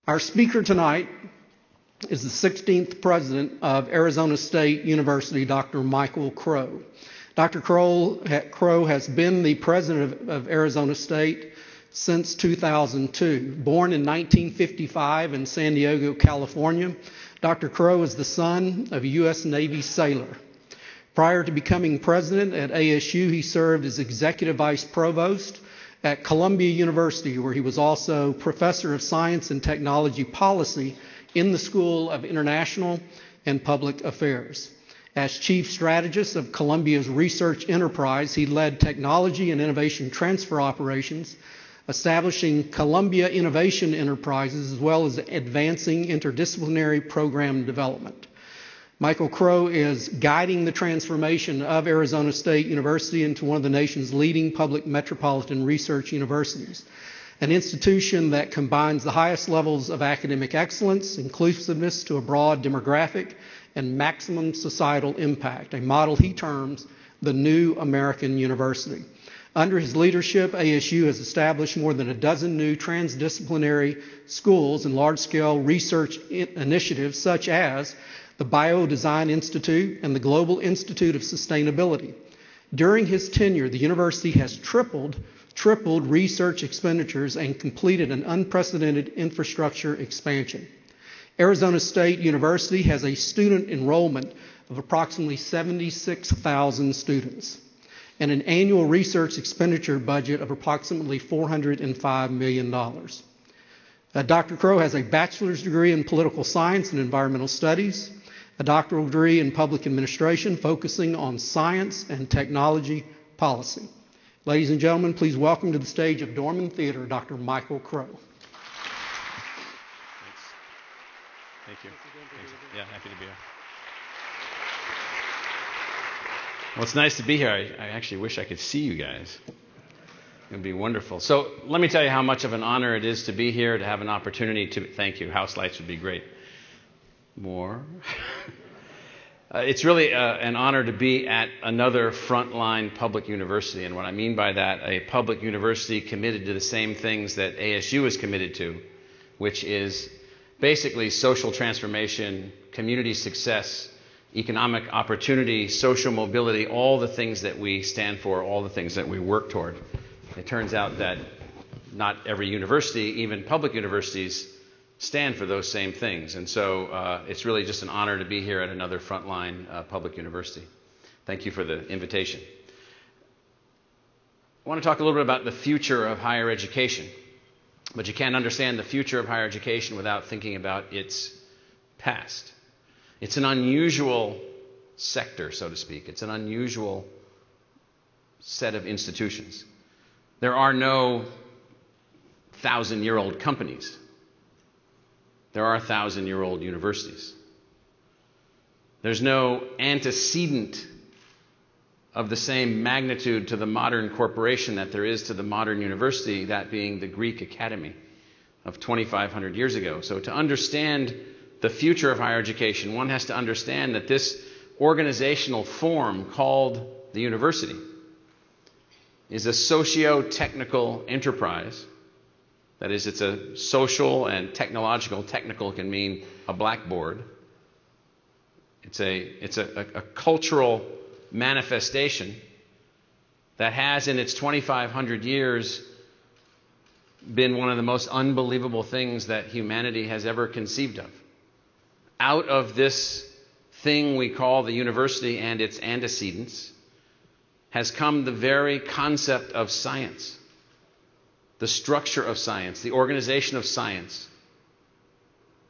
Our speaker tonight is the 16th president of Arizona State University, Dr. Michael Crow. Dr. Crow has been the president of Arizona State since 2002. Born in 1955 in San Diego, California, Dr. Crow is the son of a U.S. Navy sailor. Prior to becoming president at ASU, he served as executive vice provost at Columbia University, where he was also professor of science and technology policy in the School of International and Public Affairs. As chief strategist of Columbia's research enterprise, he led technology and innovation transfer operations, establishing Columbia Innovation Enterprises, as well as advancing interdisciplinary program development. Michael Crow is guiding the transformation of Arizona State University into one of the nation's leading public metropolitan research universities, an institution that combines the highest levels of academic excellence, inclusiveness to a broad demographic, and maximum societal impact, a model he terms the new American university. Under his leadership, ASU has established more than a dozen new transdisciplinary schools and large-scale research initiatives such as the Biodesign Institute and the Global Institute of Sustainability. During his tenure, the university has tripled research expenditures and completed an unprecedented infrastructure expansion. Arizona State University has a student enrollment of approximately 76,000 students and an annual research expenditure budget of approximately $405 million. Dr. Crow has a bachelor's degree in political science and environmental studies, a doctoral degree in public administration focusing on science and technology policy. Ladies and gentlemen, please welcome to the stage of Dorman Theater, Dr. Michael Crow. Thank you. Yeah, happy to be here. Well, it's nice to be here. I actually wish I could see you guys. It would be wonderful. So let me tell you how much of an honor it is to be here, to have an opportunity to... Thank you. House lights would be great. More. It's really an honor to be at another frontline public university. And what I mean by that, a public university committed to the same things that ASU is committed to, which is basically social transformation, community success, economic opportunity, social mobility, all the things that we stand for, all the things that we work toward. It turns out that not every university, even public universities, stand for those same things. And so it's really just an honor to be here at another frontline public university. Thank you for the invitation. I want to talk a little bit about the future of higher education. But you can't understand the future of higher education without thinking about its past. It's an unusual sector, so to speak. It's an unusual set of institutions. There are no 1,000-year-old companies. There are 1,000-year-old universities. There's no antecedent of the same magnitude to the modern corporation that there is to the modern university, that being the Greek Academy of 2,500 years ago. So to understand the future of higher education, one has to understand that this organizational form called the university is a socio-technical enterprise. That is, it's a social and technological. Technical can mean a blackboard. It's a cultural manifestation that has in its 2,500 years been one of the most unbelievable things that humanity has ever conceived of. Out of this thing we call the university and its antecedents has come the very concept of science, the structure of science, the organization of science,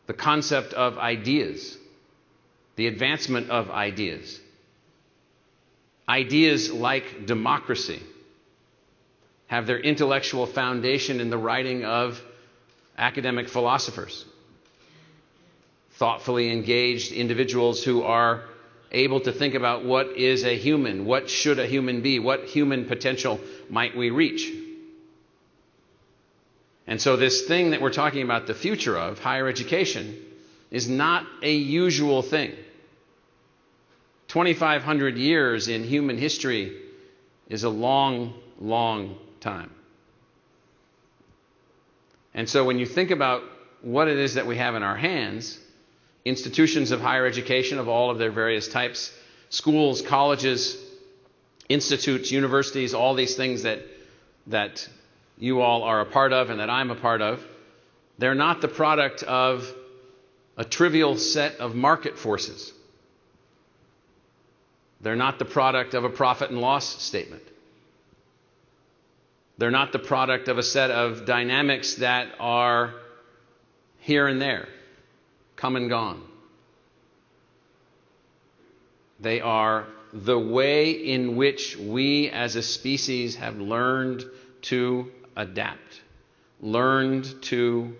the concept of ideas, the advancement of ideas. Ideas like democracy have their intellectual foundation in the writing of academic philosophers, thoughtfully engaged individuals who are able to think about what is a human, what should a human be, what human potential might we reach. And so this thing that we're talking about, the future of higher education, is not a usual thing. 2,500 years in human history is a long, long time. And so when you think about what it is that we have in our hands, institutions of higher education of all of their various types, schools, colleges, institutes, universities, all these things that you all are a part of and that I'm a part of, they're not the product of a trivial set of market forces. They're not the product of a profit and loss statement. They're not the product of a set of dynamics that are here and there, come and gone. They are the way in which we as a species have learned to adapt, learned to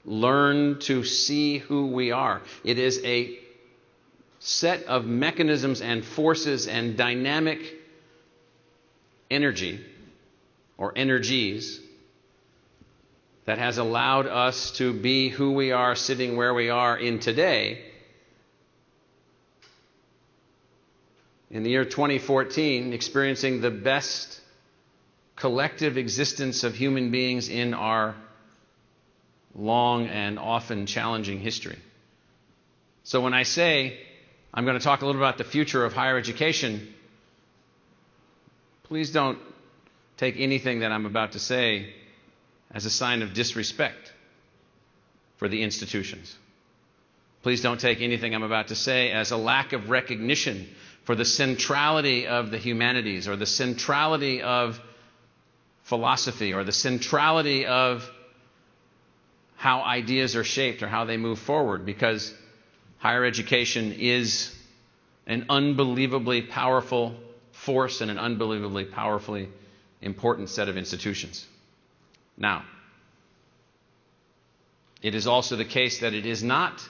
learn to see who we are. It is a set of mechanisms and forces and dynamic energy or energies that has allowed us to be who we are, sitting where we are in today. In the year 2014, experiencing the best collective existence of human beings in our long and often challenging history. So when I say I'm going to talk a little about the future of higher education, please don't take anything that I'm about to say as a sign of disrespect for the institutions. Please don't take anything I'm about to say as a lack of recognition for the centrality of the humanities or the centrality of philosophy or the centrality of how ideas are shaped or how they move forward, because higher education is an unbelievably powerful force and an unbelievably powerfully important set of institutions. Now, it is also the case that it is not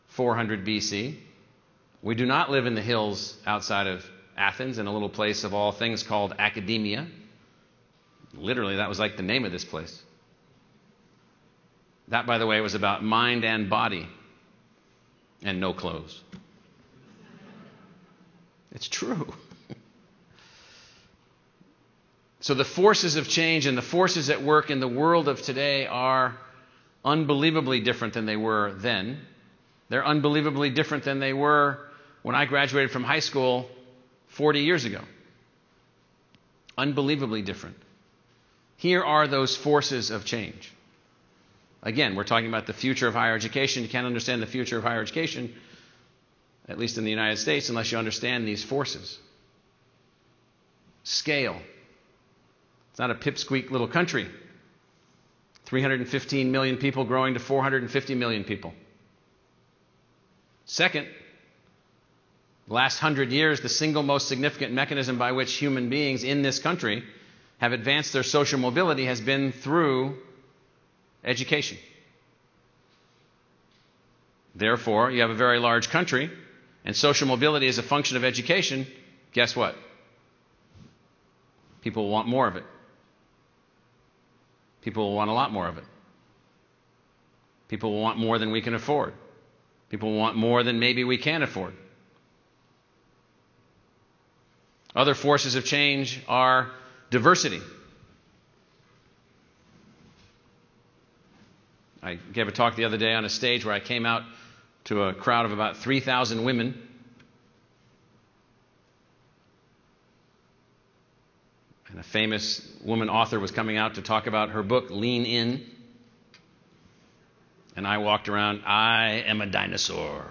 400 BC. We do not live in the hills outside of Athens in a little place of all things called Academia. Literally, that was like the name of this place. That, by the way, was about mind and body and no clothes. It's true. So the forces of change and the forces at work in the world of today are unbelievably different than they were then. They're unbelievably different than they were when I graduated from high school 40 years ago. Unbelievably different. Here are those forces of change. Again, we're talking about the future of higher education. You can't understand the future of higher education, at least in the United States, unless you understand these forces. Scale. It's not a pipsqueak little country. 315 million people growing to 450 million people. Second, the last 100 years, the single most significant mechanism by which human beings in this country have advanced their social mobility has been through education. Therefore, you have a very large country, and social mobility is a function of education. Guess what? People will want more of it. People will want a lot more of it. People will want more than we can afford. People will want more than maybe we can afford. Other forces of change are diversity. I gave a talk the other day on a stage where I came out to a crowd of about 3,000 women. And a famous woman author was coming out to talk about her book, Lean In. And I walked around, I am a dinosaur.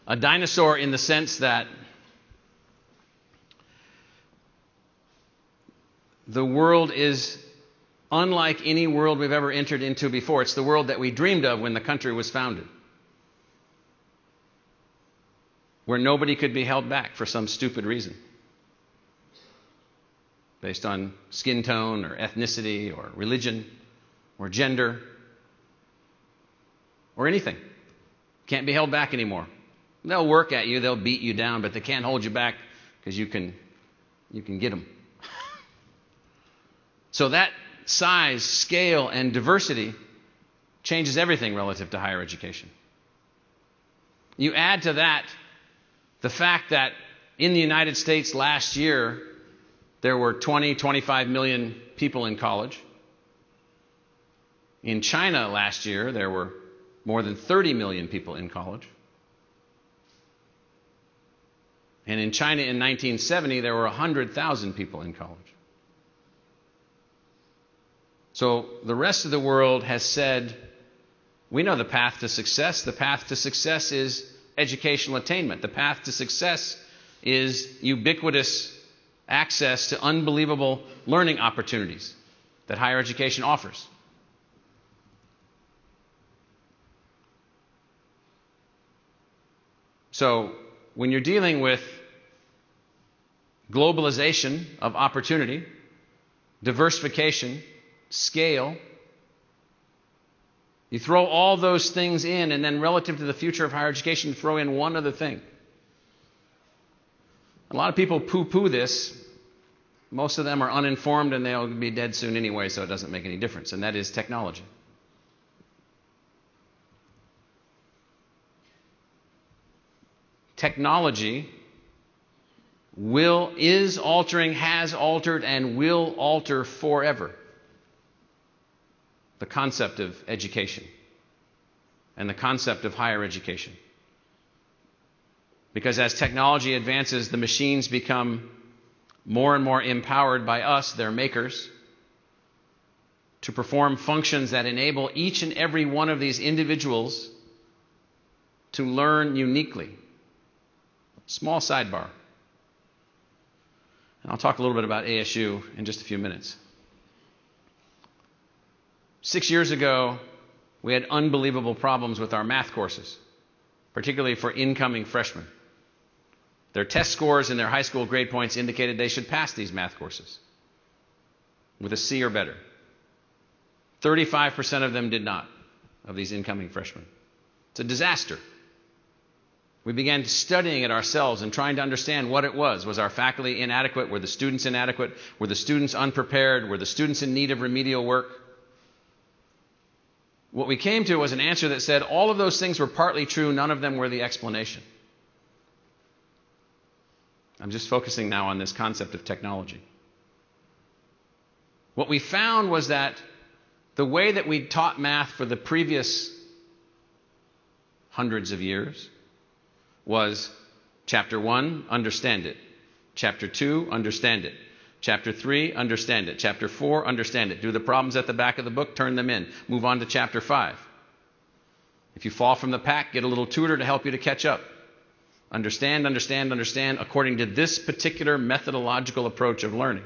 A dinosaur in the sense that the world is unlike any world we've ever entered into before. It's the world that we dreamed of when the country was founded, where nobody could be held back for some stupid reason, based on skin tone or ethnicity or religion or gender or anything. Can't be held back anymore. They'll work at you, they'll beat you down, but they can't hold you back because you can get them. So that size, scale, and diversity changes everything relative to higher education. You add to that the fact that in the United States last year, there were 20, 25 million people in college. In China last year, there were more than 30 million people in college. And in China in 1970, there were 100,000 people in college. So the rest of the world has said, we know the path to success. The path to success is educational attainment. The path to success is ubiquitous access to unbelievable learning opportunities that higher education offers. So when you're dealing with globalization of opportunity, diversification, scale, you throw all those things in, and then relative to the future of higher education, you throw in one other thing. A lot of people poo-poo this. Most of them are uninformed, and they'll be dead soon anyway, so it doesn't make any difference, and that is technology. Technology is altering, has altered, and will alter forever the concept of education and the concept of higher education. Because as technology advances, the machines become more and more empowered by us, their makers, to perform functions that enable each and every one of these individuals to learn uniquely. Small sidebar. And I'll talk a little bit about ASU in just a few minutes. 6 years ago, we had unbelievable problems with our math courses, particularly for incoming freshmen. Their test scores and their high school grade points indicated they should pass these math courses with a C or better. 35% of them did not, of these incoming freshmen. It's a disaster. We began studying it ourselves and trying to understand what it was. Was our faculty inadequate? Were the students inadequate? Were the students unprepared? Were the students in need of remedial work? What we came to was an answer that said all of those things were partly true, none of them were the explanation. I'm just focusing now on this concept of technology. What we found was that the way that we taught math for the previous hundreds of years was chapter 1, understand it. Chapter 2, understand it. Chapter 3, understand it. Chapter 4, understand it. Do the problems at the back of the book, turn them in. Move on to chapter 5. If you fall from the pack, get a little tutor to help you to catch up. Understand, understand, understand, according to this particular methodological approach of learning.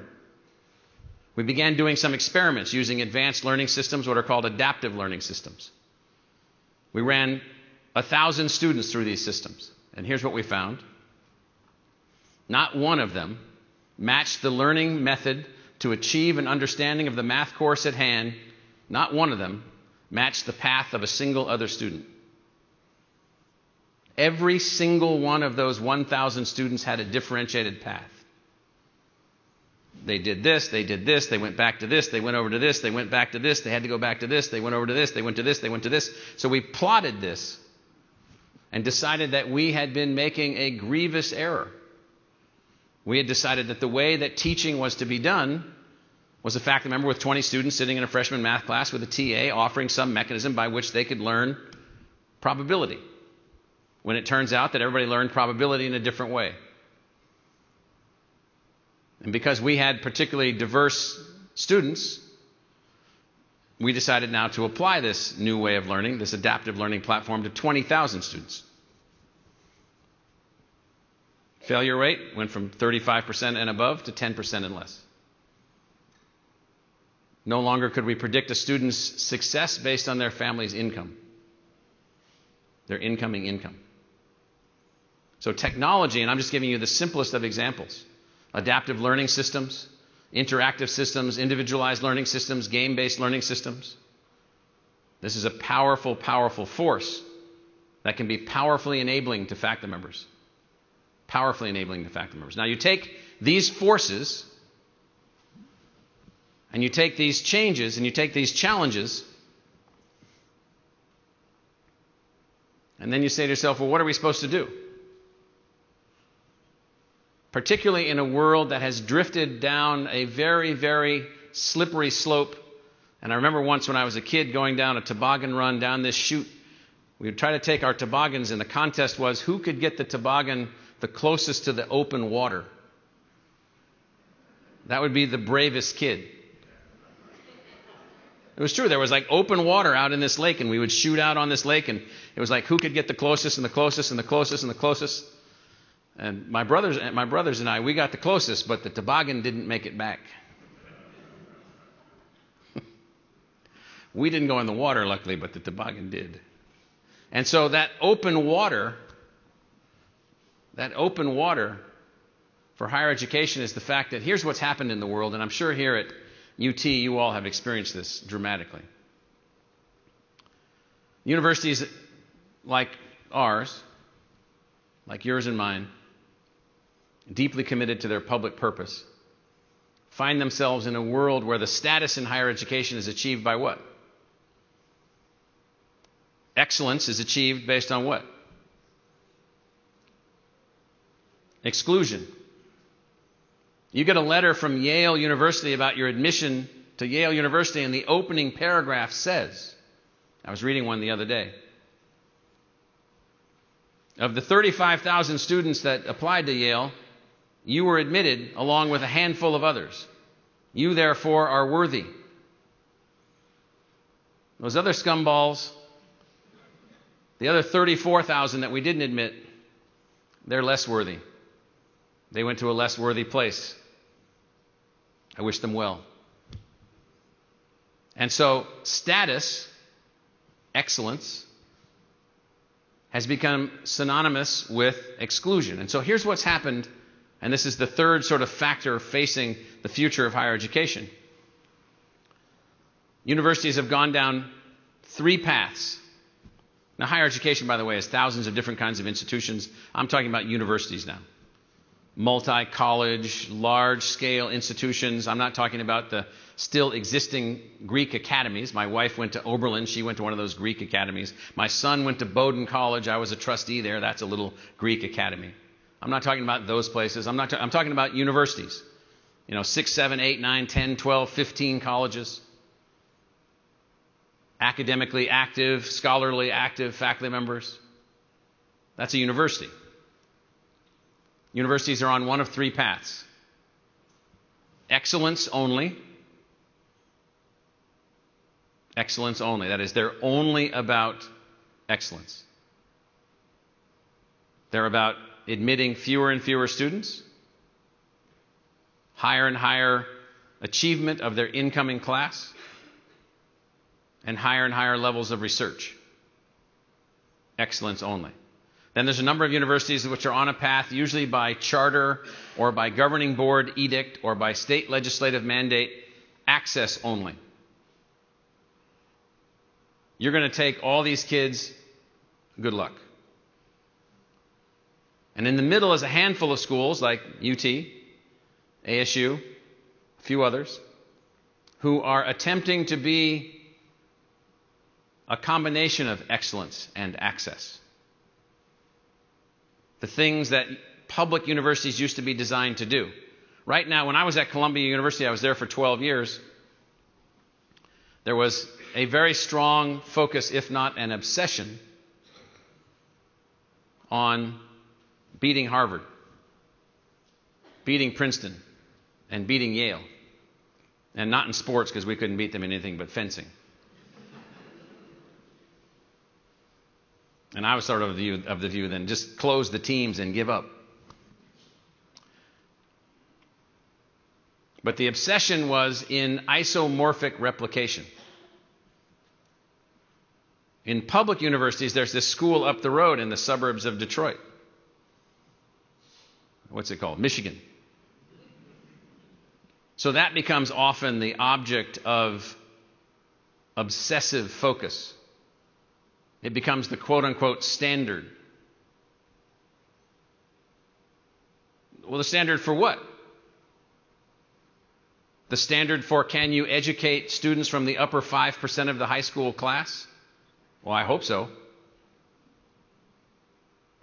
We began doing some experiments using advanced learning systems, what are called adaptive learning systems. We ran 1,000 students through these systems. And here's what we found. Not one of them matched the learning method to achieve an understanding of the math course at hand. Not one of them matched the path of a single other student. Every single one of those 1,000 students had a differentiated path. They did this, they went back to this, they went over to this, they went back to this, they had to go back to this, they went over to this, they went to this, they went to this. So we plotted this and decided that we had been making a grievous error. We had decided that the way that teaching was to be done was a faculty member with 20 students sitting in a freshman math class with a TA offering some mechanism by which they could learn probability, when it turns out that everybody learned probability in a different way. And because we had particularly diverse students, we decided now to apply this new way of learning, this adaptive learning platform, to 20,000 students. Failure rate went from 35% and above to 10% and less. No longer could we predict a student's success based on their family's income, their incoming income. So technology, and I'm just giving you the simplest of examples, adaptive learning systems, interactive systems, individualized learning systems, game-based learning systems. This is a powerful, powerful force that can be powerfully enabling to faculty members. Powerfully enabling to faculty members. Now you take these forces and you take these changes and you take these challenges and then you say to yourself, well, what are we supposed to do? Particularly in a world that has drifted down a very, very slippery slope And I remember once when I was a kid going down a toboggan run down this chute, we would try to take our toboggans, and the contest was who could get the toboggan the closest to the open water. That would be the bravest kid. It was true. There was like open water out in this lake, and we would shoot out on this lake, and it was like who could get the closest and the closest and the closest and the closest. And my brothers and I, we got the closest, but the toboggan didn't make it back. We didn't go in the water, luckily, but the toboggan did. And so that open water for higher education is the fact that here's what's happened in the world, and I'm sure here at UT you all have experienced this dramatically. Universities like ours, like yours and mine, deeply committed to their public purpose, find themselves in a world where the status in higher education is achieved by what? Excellence is achieved based on what? Exclusion. You get a letter from Yale University about your admission to Yale University, and the opening paragraph says, I was reading one the other day, of the 35,000 students that applied to Yale, you were admitted along with a handful of others. You, therefore, are worthy. Those other scumballs, the other 34,000 that we didn't admit, they're less worthy. They went to a less worthy place. I wish them well. And so status, excellence, has become synonymous with exclusion. And so here's what's happened, and this is the third sort of factor facing the future of higher education. Universities have gone down three paths. Now, higher education, by the way, has thousands of different kinds of institutions. I'm talking about universities now. Multi-college, large-scale institutions. I'm not talking about the still existing Greek academies. My wife went to Oberlin. She went to one of those Greek academies. My son went to Bowdoin College. I was a trustee there. That's a little Greek academy. I'm not talking about those places. I'm talking about universities. 6, 7, 8, 9, 10, 12, 15 colleges. Academically active, scholarly active faculty members. That's a university. Universities are on one of three paths. Excellence only. Excellence only. That is, they're only about excellence. They're about admitting fewer and fewer students, higher and higher achievement of their incoming class, and higher levels of research. Excellence only. Then there's a number of universities which are on a path, usually by charter or by governing board edict or by state legislative mandate, access only. You're going to take all these kids, good luck. And in the middle is a handful of schools like UT, ASU, a few others, who are attempting to be a combination of excellence and access. The things that public universities used to be designed to do. Right now, when I was at Columbia University, I was there for 12 years, there was a very strong focus, if not an obsession, on beating Harvard, beating Princeton, and beating Yale. And not in sports, because we couldn't beat them in anything but fencing. And I was sort of the view then, just close the teams and give up. But the obsession was in isomorphic replication. In public universities, there's this school up the road in the suburbs of Detroit. What's it called? Michigan. So that becomes often the object of obsessive focus. It becomes the quote-unquote standard. Well, the standard for what? The standard for can you educate students from the upper 5% of the high school class? Well, I hope so.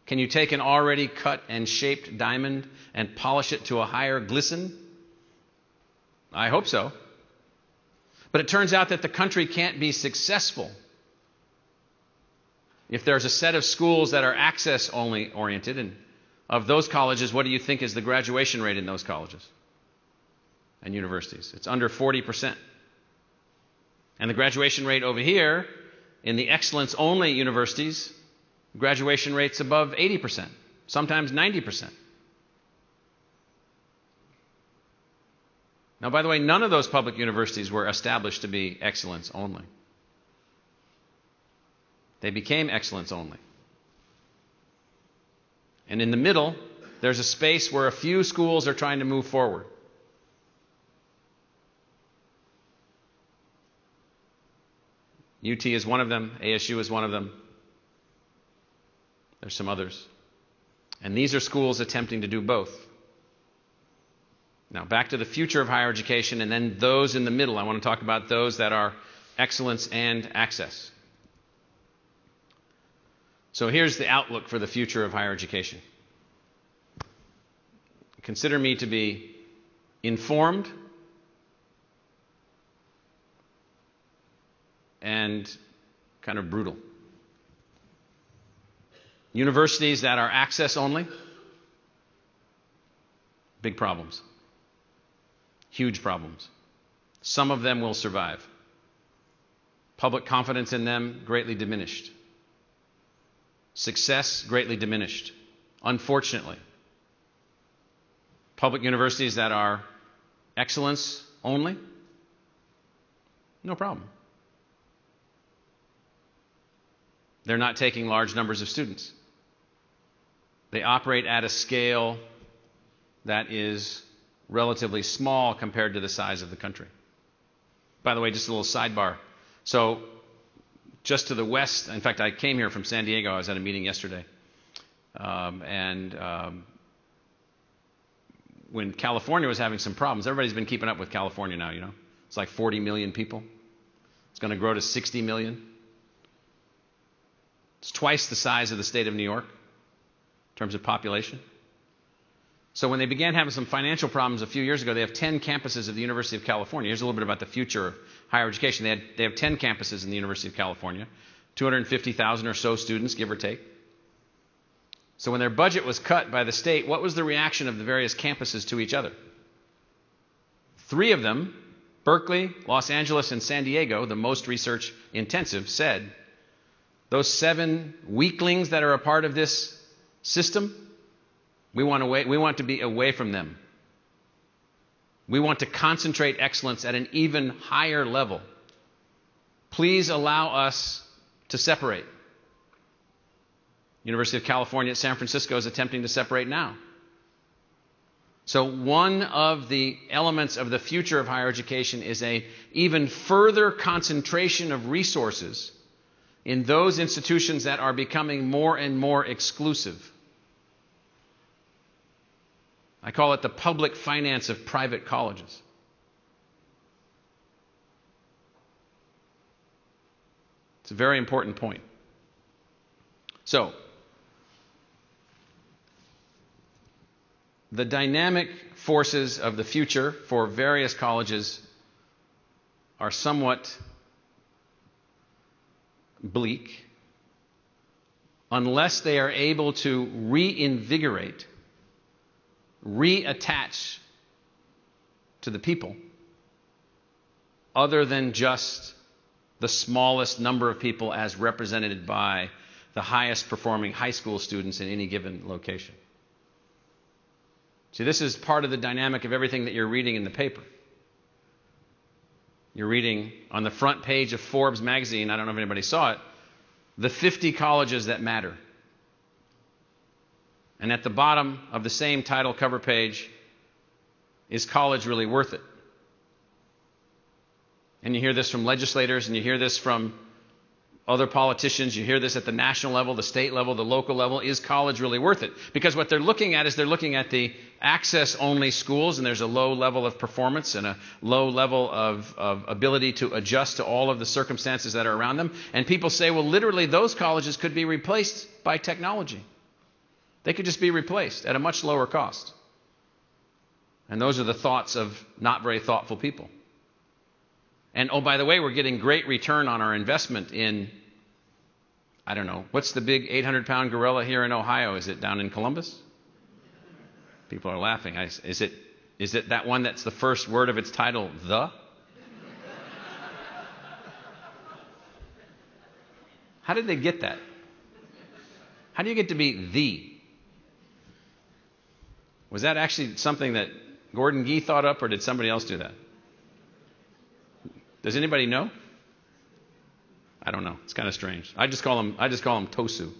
Can you take an already cut and shaped diamond and polish it to a higher glisten? I hope so. But it turns out that the country can't be successful if there's a set of schools that are access-only oriented. And of those colleges, what do you think is the graduation rate in those colleges and universities? It's under 40%. And the graduation rate over here in the excellence-only universities, graduation rates above 80%, sometimes 90%. Now, by the way, none of those public universities were established to be excellence only. They became excellence only. And in the middle, there's a space where a few schools are trying to move forward. UT is one of them. ASU is one of them. There's some others. And these are schools attempting to do both. Now, back to the future of higher education, and then those in the middle. I want to talk about those that are excellence and access. So here's the outlook for the future of higher education. Consider me to be informed and kind of brutal. Universities that are access only, big problems. Huge problems. Some of them will survive. Public confidence in them greatly diminished. Success greatly diminished, unfortunately. Public universities that are excellence only, no problem. They're not taking large numbers of students. They operate at a scale that is relatively small compared to the size of the country. By the way, just a little sidebar. So, just to the west, in fact, I came here from San Diego. I was at a meeting yesterday. When California was having some problems, everybody's been keeping up with California now, you know. It's like 40 million people. It's going to grow to 60 million. It's twice the size of the state of New York in terms of population. So when they began having some financial problems a few years ago, they have 10 campuses of the University of California. Here's a little bit about the future of higher education. They have 10 campuses in the University of California, 250,000 or so students, give or take. So when their budget was cut by the state, what was the reaction of the various campuses to each other? 3 of them, Berkeley, Los Angeles, and San Diego, the most research intensive, said, those 7 weaklings that are a part of this system, we want to be away from them. We want to concentrate excellence at an even higher level. Please allow us to separate. University of California at San Francisco is attempting to separate now. So one of the elements of the future of higher education is an even further concentration of resources in those institutions that are becoming more and more exclusive. I call it the public finance of private colleges. It's a very important point. So, the dynamic forces of the future for various colleges are somewhat bleak unless they are able to reinvigorate, reattach to the people other than just the smallest number of people as represented by the highest performing high school students in any given location. See, this is part of the dynamic of everything that you're reading in the paper. You're reading on the front page of Forbes magazine, I don't know if anybody saw it, the 50 colleges that matter. And at the bottom of the same title cover page, is college really worth it? And you hear this from legislators, and you hear this from other politicians, you hear this at the national level, the state level, the local level. Is college really worth it? Because what they're looking at is they're looking at the access-only schools, and there's a low level of performance and a low level of ability to adjust to all of the circumstances that are around them. And people say, well, literally, those colleges could be replaced by technology. They could just be replaced at a much lower cost. And those are the thoughts of not very thoughtful people. And oh, by the way, we're getting great return on our investment in, I don't know, what's the big 800-pound gorilla here in Ohio? Is it down in Columbus? People are laughing. Is it that one that's the first word of its title, the? How did they get that? How do you get to be the? Was that actually something that Gordon Gee thought up, or did somebody else do that? Does anybody know? I don't know. It's kind of strange. I just call him Tosu.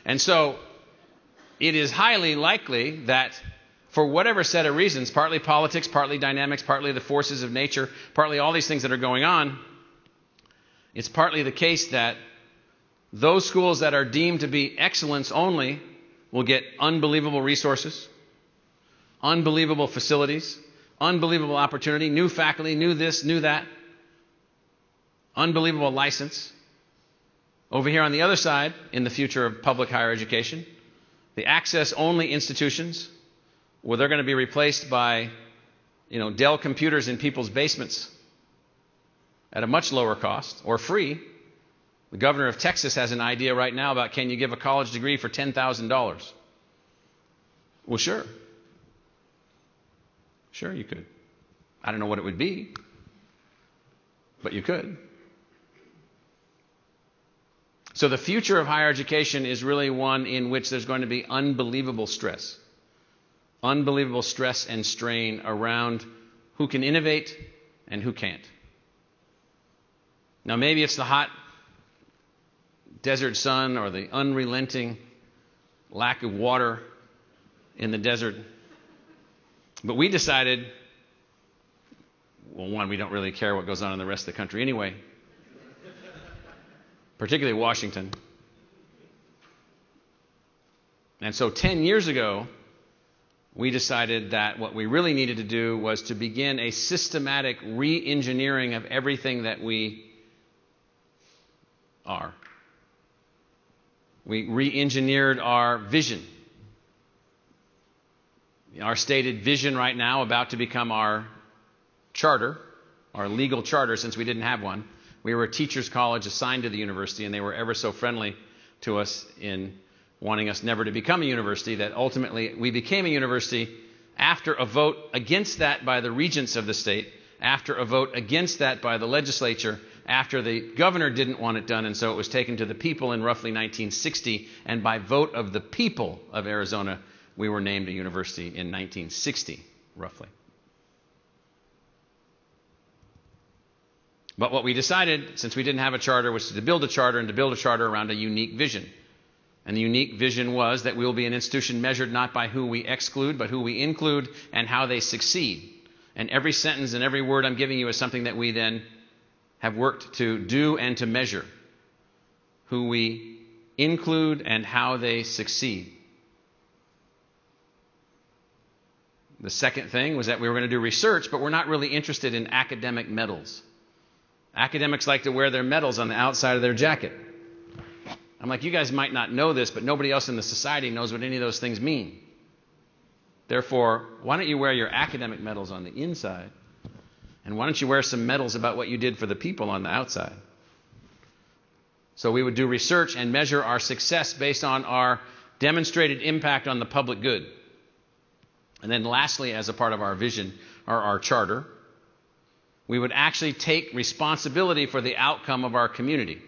And so it is highly likely that for whatever set of reasons, partly politics, partly dynamics, partly the forces of nature, partly all these things that are going on, it's partly the case that those schools that are deemed to be excellence only will get unbelievable resources, unbelievable facilities, unbelievable opportunity, new faculty, new this, new that, unbelievable license. Over here on the other side, in the future of public higher education, the access-only institutions, well, they're going to be replaced by, Dell computers in people's basements at a much lower cost, or free. The governor of Texas has an idea right now about, can you give a college degree for $10,000? Well, sure. Sure, you could. I don't know what it would be, but you could. So the future of higher education is really one in which there's going to be unbelievable stress. Unbelievable stress and strain around who can innovate and who can't. Now, maybe it's the hot desert sun or the unrelenting lack of water in the desert. But we decided, well, one, we don't really care what goes on in the rest of the country anyway, particularly Washington. And so 10 years ago, we decided that what we really needed to do was to begin a systematic re-engineering of everything that we are. We re-engineered our vision. Our stated vision right now, about to become our charter, our legal charter, since we didn't have one. We were a teachers' college assigned to the university, and they were ever so friendly to us in wanting us never to become a university, that ultimately we became a university after a vote against that by the regents of the state, after a vote against that by the legislature, after the governor didn't want it done, and so it was taken to the people in roughly 1960, and by vote of the people of Arizona, we were named a university in 1960, roughly. But what we decided, since we didn't have a charter, was to build a charter, and to build a charter around a unique vision. And the unique vision was that we will be an institution measured not by who we exclude, but who we include and how they succeed. And every sentence and every word I'm giving you is something that we then have worked to do and to measure. Who we include and how they succeed. The second thing was that we were going to do research, but we're not really interested in academic medals. Academics like to wear their medals on the outside of their jacket. I'm like, you guys might not know this, but nobody else in the society knows what any of those things mean. Therefore, why don't you wear your academic medals on the inside, and why don't you wear some medals about what you did for the people on the outside? So we would do research and measure our success based on our demonstrated impact on the public good. And then lastly, as a part of our vision, or our charter, we would actually take responsibility for the outcome of our community.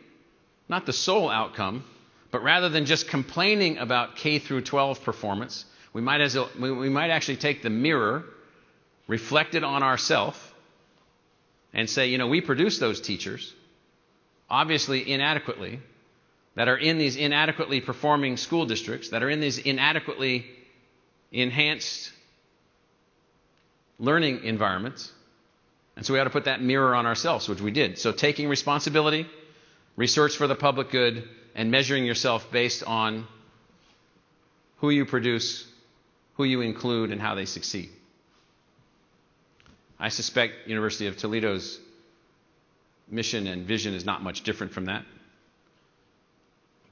Not the sole outcome, but rather than just complaining about K through 12 performance, we might actually take the mirror, reflect it on ourselves, and say, we produce those teachers, obviously inadequately, that are in these inadequately performing school districts, that are in these inadequately enhanced learning environments. And so we ought to put that mirror on ourselves, which we did. So taking responsibility, research for the public good, and measuring yourself based on who you produce, who you include, and how they succeed. I suspect University of Toledo's mission and vision is not much different from that.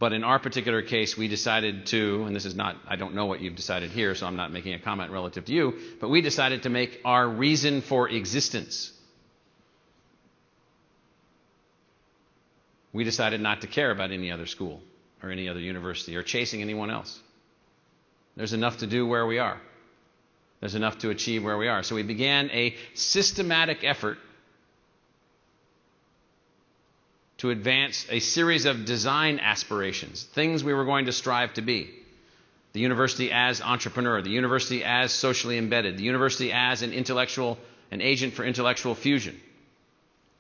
But in our particular case, we decided to, and this is not, I don't know what you've decided here, so I'm not making a comment relative to you, but we decided to make our reason for existence. We decided not to care about any other school or any other university or chasing anyone else. There's enough to do where we are. There's enough to achieve where we are. So we began a systematic effort to advance a series of design aspirations, things we were going to strive to be. The university as entrepreneur, the university as socially embedded, the university as an agent for intellectual fusion,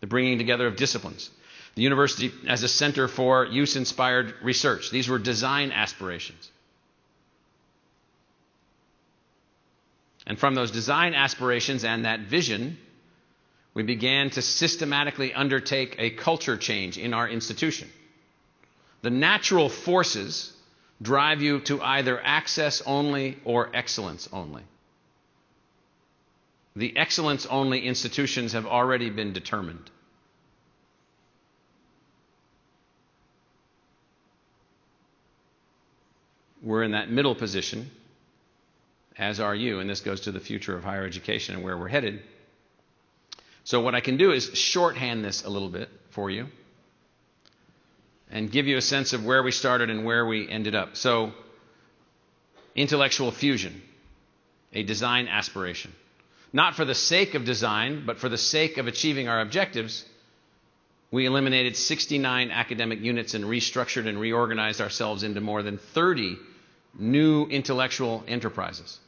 the bringing together of disciplines, the university as a center for use-inspired research. These were design aspirations. And from those design aspirations and that vision, we began to systematically undertake a culture change in our institution. The natural forces drive you to either access only or excellence only. The excellence only institutions have already been determined. We're in that middle position, as are you, and this goes to the future of higher education and where we're headed. So what I can do is shorthand this a little bit for you and give you a sense of where we started and where we ended up. So, intellectual fusion, a design aspiration. Not for the sake of design, but for the sake of achieving our objectives, we eliminated 69 academic units and restructured and reorganized ourselves into more than 30 new intellectual enterprises.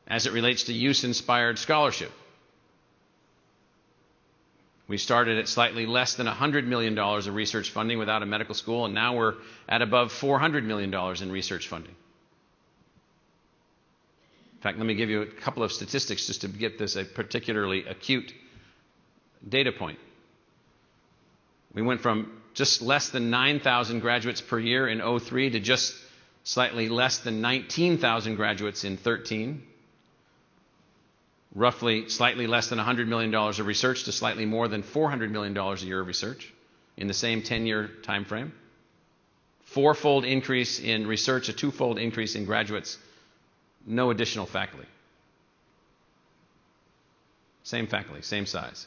As it relates to use-inspired scholarship, we started at slightly less than $100 million of research funding without a medical school, and now we're at above $400 million in research funding. In fact, let me give you a couple of statistics just to get this a particularly acute data point. We went from just less than 9,000 graduates per year in 2003 to just slightly less than 19,000 graduates in 2013. Roughly slightly less than $100 million of research to slightly more than $400 million a year of research in the same 10-year time frame. Fourfold increase in research, a twofold increase in graduates, no additional faculty. Same faculty, same size.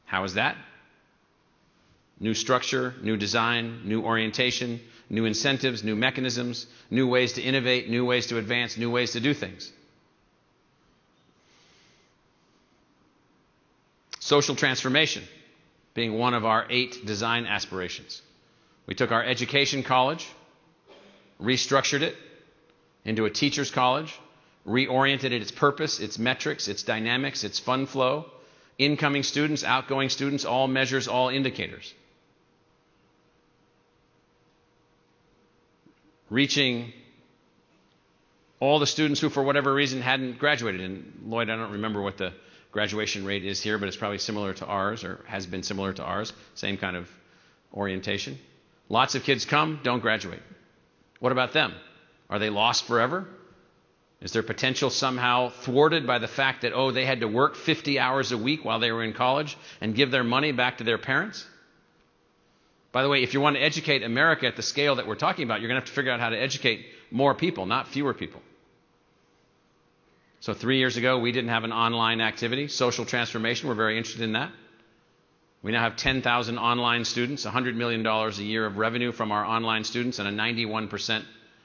How is that? New structure, new design, new orientation, new incentives, new mechanisms, new ways to innovate, new ways to advance, new ways to do things. Social transformation being one of our 8 design aspirations. We took our education college, restructured it into a teacher's college, reoriented its purpose, its metrics, its dynamics, its fund flow, incoming students, outgoing students, all measures, all indicators. Reaching all the students who, for whatever reason, hadn't graduated. And Lloyd, I don't remember what the graduation rate is here, but it's probably similar to ours, or has been similar to ours. Same kind of orientation. Lots of kids come, don't graduate. What about them? Are they lost forever? Is their potential somehow thwarted by the fact that, they had to work 50 hours a week while they were in college and give their money back to their parents? By the way, if you want to educate America at the scale that we're talking about, you're going to have to figure out how to educate more people, not fewer people. So 3 years ago, we didn't have an online activity. Social transformation, we're very interested in that. We now have 10,000 online students, $100 million a year of revenue from our online students, and a 91%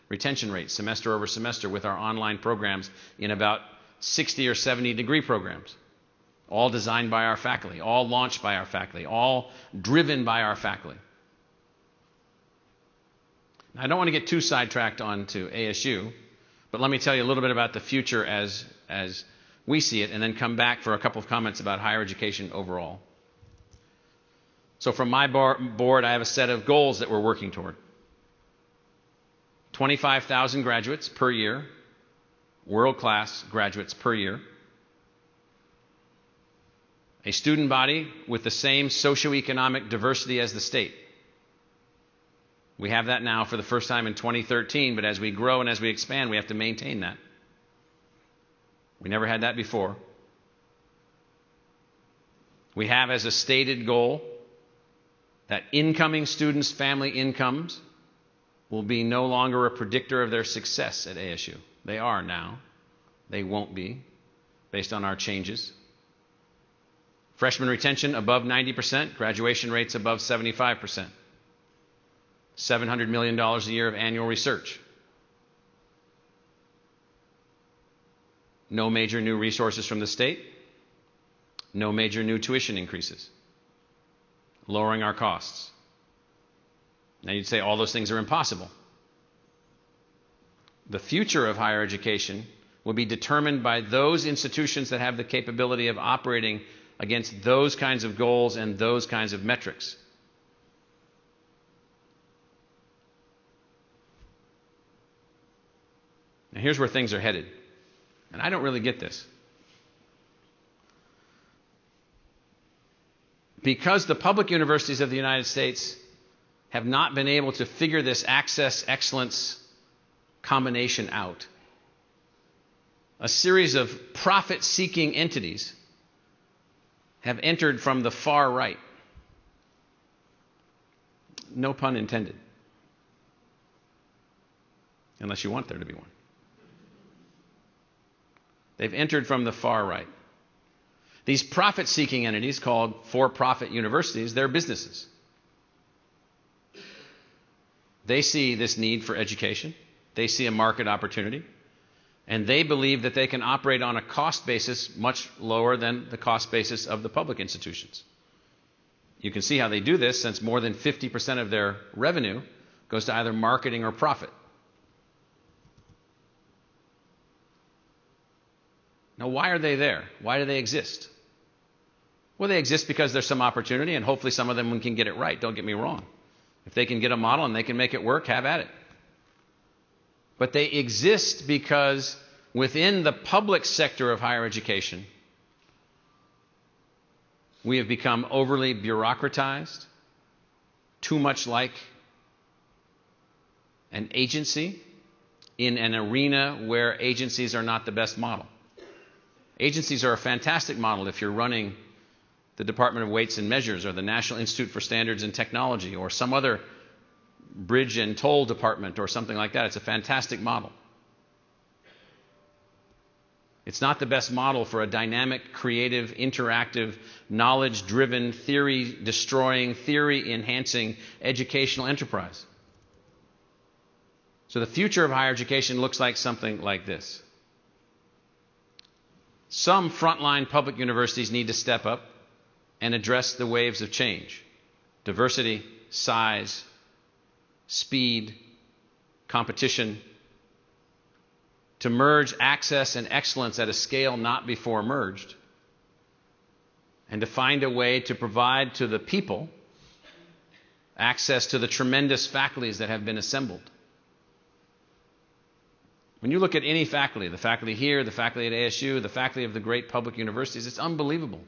retention rate semester over semester with our online programs in about 60 or 70 degree programs. All designed by our faculty, all launched by our faculty, all driven by our faculty. Now, I don't want to get too sidetracked onto ASU, but let me tell you a little bit about the future as we see it, and then come back for a couple of comments about higher education overall. So from my board, I have a set of goals that we're working toward. 25,000 graduates per year, world-class graduates per year. A student body with the same socioeconomic diversity as the state. We have that now for the first time in 2013, but as we grow and as we expand, we have to maintain that. We never had that before. We have as a stated goal that incoming students' family incomes will be no longer a predictor of their success at ASU. They are now. They won't be, based on our changes. Freshman retention above 90%, graduation rates above 75%. $700 million a year of annual research. No major new resources from the state. No major new tuition increases. Lowering our costs. Now you'd say all those things are impossible. The future of higher education will be determined by those institutions that have the capability of operating against those kinds of goals and those kinds of metrics. Now here's where things are headed. And I don't really get this. Because the public universities of the United States have not been able to figure this access excellence combination out, a series of profit-seeking entities have entered from the far right. No pun intended. Unless you want there to be one. They've entered from the far right. These profit-seeking entities, called for-profit universities, they're businesses. They see this need for education. They see a market opportunity. And they believe that they can operate on a cost basis much lower than the cost basis of the public institutions. You can see how they do this, since more than 50% of their revenue goes to either marketing or profit. Now, why are they there? Why do they exist? Well, they exist because there's some opportunity, and hopefully some of them can get it right. Don't get me wrong. If they can get a model and they can make it work, have at it. But they exist because within the public sector of higher education, we have become overly bureaucratized, too much like an agency in an arena where agencies are not the best model. Agencies are a fantastic model if you're running the Department of Weights and Measures or the National Institute for Standards and Technology or some other bridge and toll department or something like that. It's a fantastic model. It's not the best model for a dynamic, creative, interactive, knowledge-driven, theory-destroying, theory-enhancing educational enterprise. So the future of higher education looks like something like this. Some frontline public universities need to step up and address the waves of change. Diversity, size, speed, competition, to merge access and excellence at a scale not before merged, and to find a way to provide to the people access to the tremendous faculties that have been assembled. When you look at any faculty, the faculty here, the faculty at ASU, the faculty of the great public universities, it's unbelievable.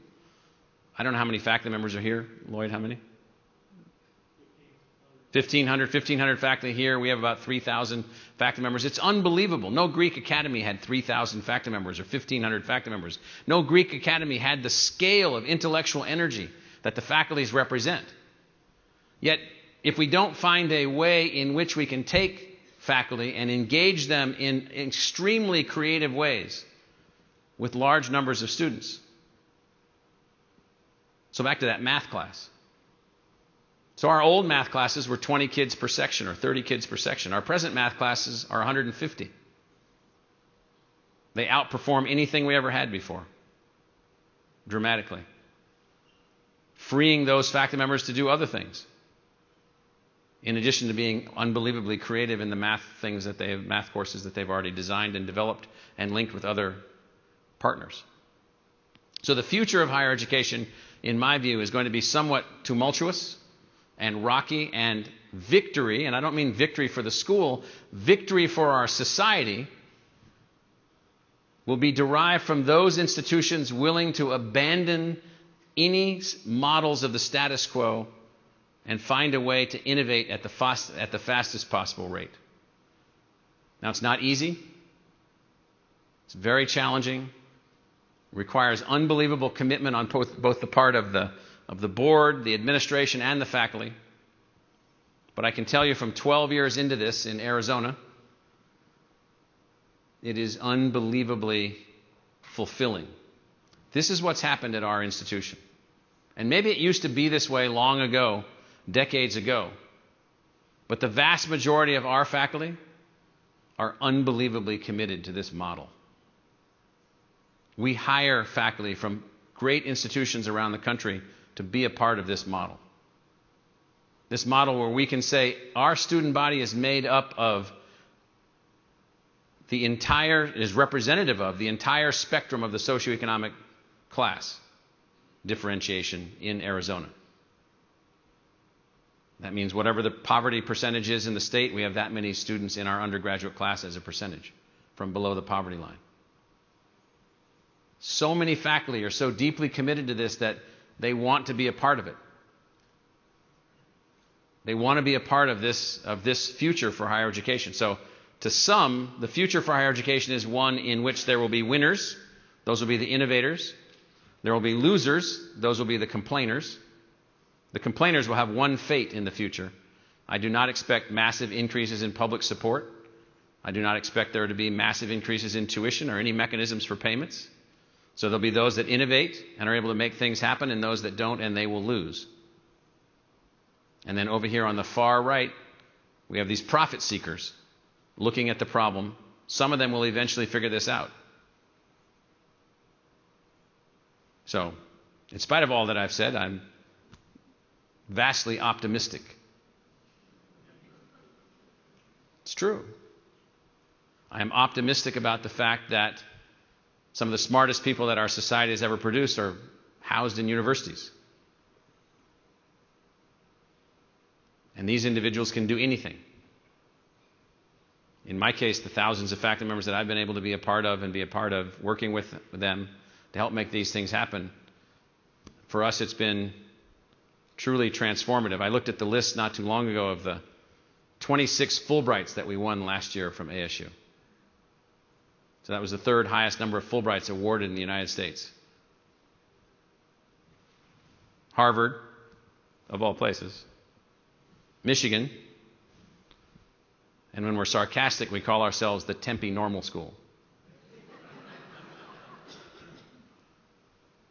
I don't know how many faculty members are here. Lloyd, how many? 1,500 faculty here. We have about 3,000 faculty members. It's unbelievable. No Greek academy had 3,000 faculty members or 1,500 faculty members. No Greek academy had the scale of intellectual energy that the faculties represent. Yet, if we don't find a way in which we can take faculty and engage them in extremely creative ways with large numbers of students. So back to that math class. So our old math classes were 20 kids per section or 30 kids per section. Our present math classes are 150. They outperform anything we ever had before, dramatically. Freeing those faculty members to do other things, in addition to being unbelievably creative in the math courses that they've already designed and developed and linked with other partners. So the future of higher education, in my view, is going to be somewhat tumultuous and rocky, and victory, and I don't mean victory for the school, victory for our society, will be derived from those institutions willing to abandon any models of the status quo and find a way to innovate at the fastest possible rate. Now, it's not easy. It's very challenging. Requires unbelievable commitment on both the part of the of the board, the administration, and the faculty. But I can tell you from 12 years into this in Arizona, it is unbelievably fulfilling. This is what's happened at our institution. And maybe it used to be this way long ago, decades ago. But the vast majority of our faculty are unbelievably committed to this model. We hire faculty from great institutions around the country to be a part of this model. This model where we can say our student body is made up of is representative of the entire spectrum of the socioeconomic class differentiation in Arizona. That means whatever the poverty percentage is in the state, we have that many students in our undergraduate class as a percentage from below the poverty line. So many faculty are so deeply committed to this that they want to be a part of it. They want to be a part of this future for higher education. So to some, the future for higher education is one in which there will be winners. Those will be the innovators. There will be losers. Those will be the complainers. The complainers will have one fate in the future. I do not expect massive increases in public support. I do not expect there to be massive increases in tuition or any mechanisms for payments. So there'll be those that innovate and are able to make things happen, and those that don't, and they will lose. And then over here on the far right, we have these profit seekers looking at the problem. Some of them will eventually figure this out. So, in spite of all that I've said, I'm vastly optimistic. It's true. I am optimistic about the fact that some of the smartest people that our society has ever produced are housed in universities. And these individuals can do anything. In my case, the thousands of faculty members that I've been able to be a part of and be a part of working with them to help make these things happen, for us it's been truly transformative. I looked at the list not too long ago of the 26 Fulbrights that we won last year from ASU. So that was the third highest number of Fulbrights awarded in the United States. Harvard, of all places. Michigan. And when we're sarcastic, we call ourselves the Tempe Normal School.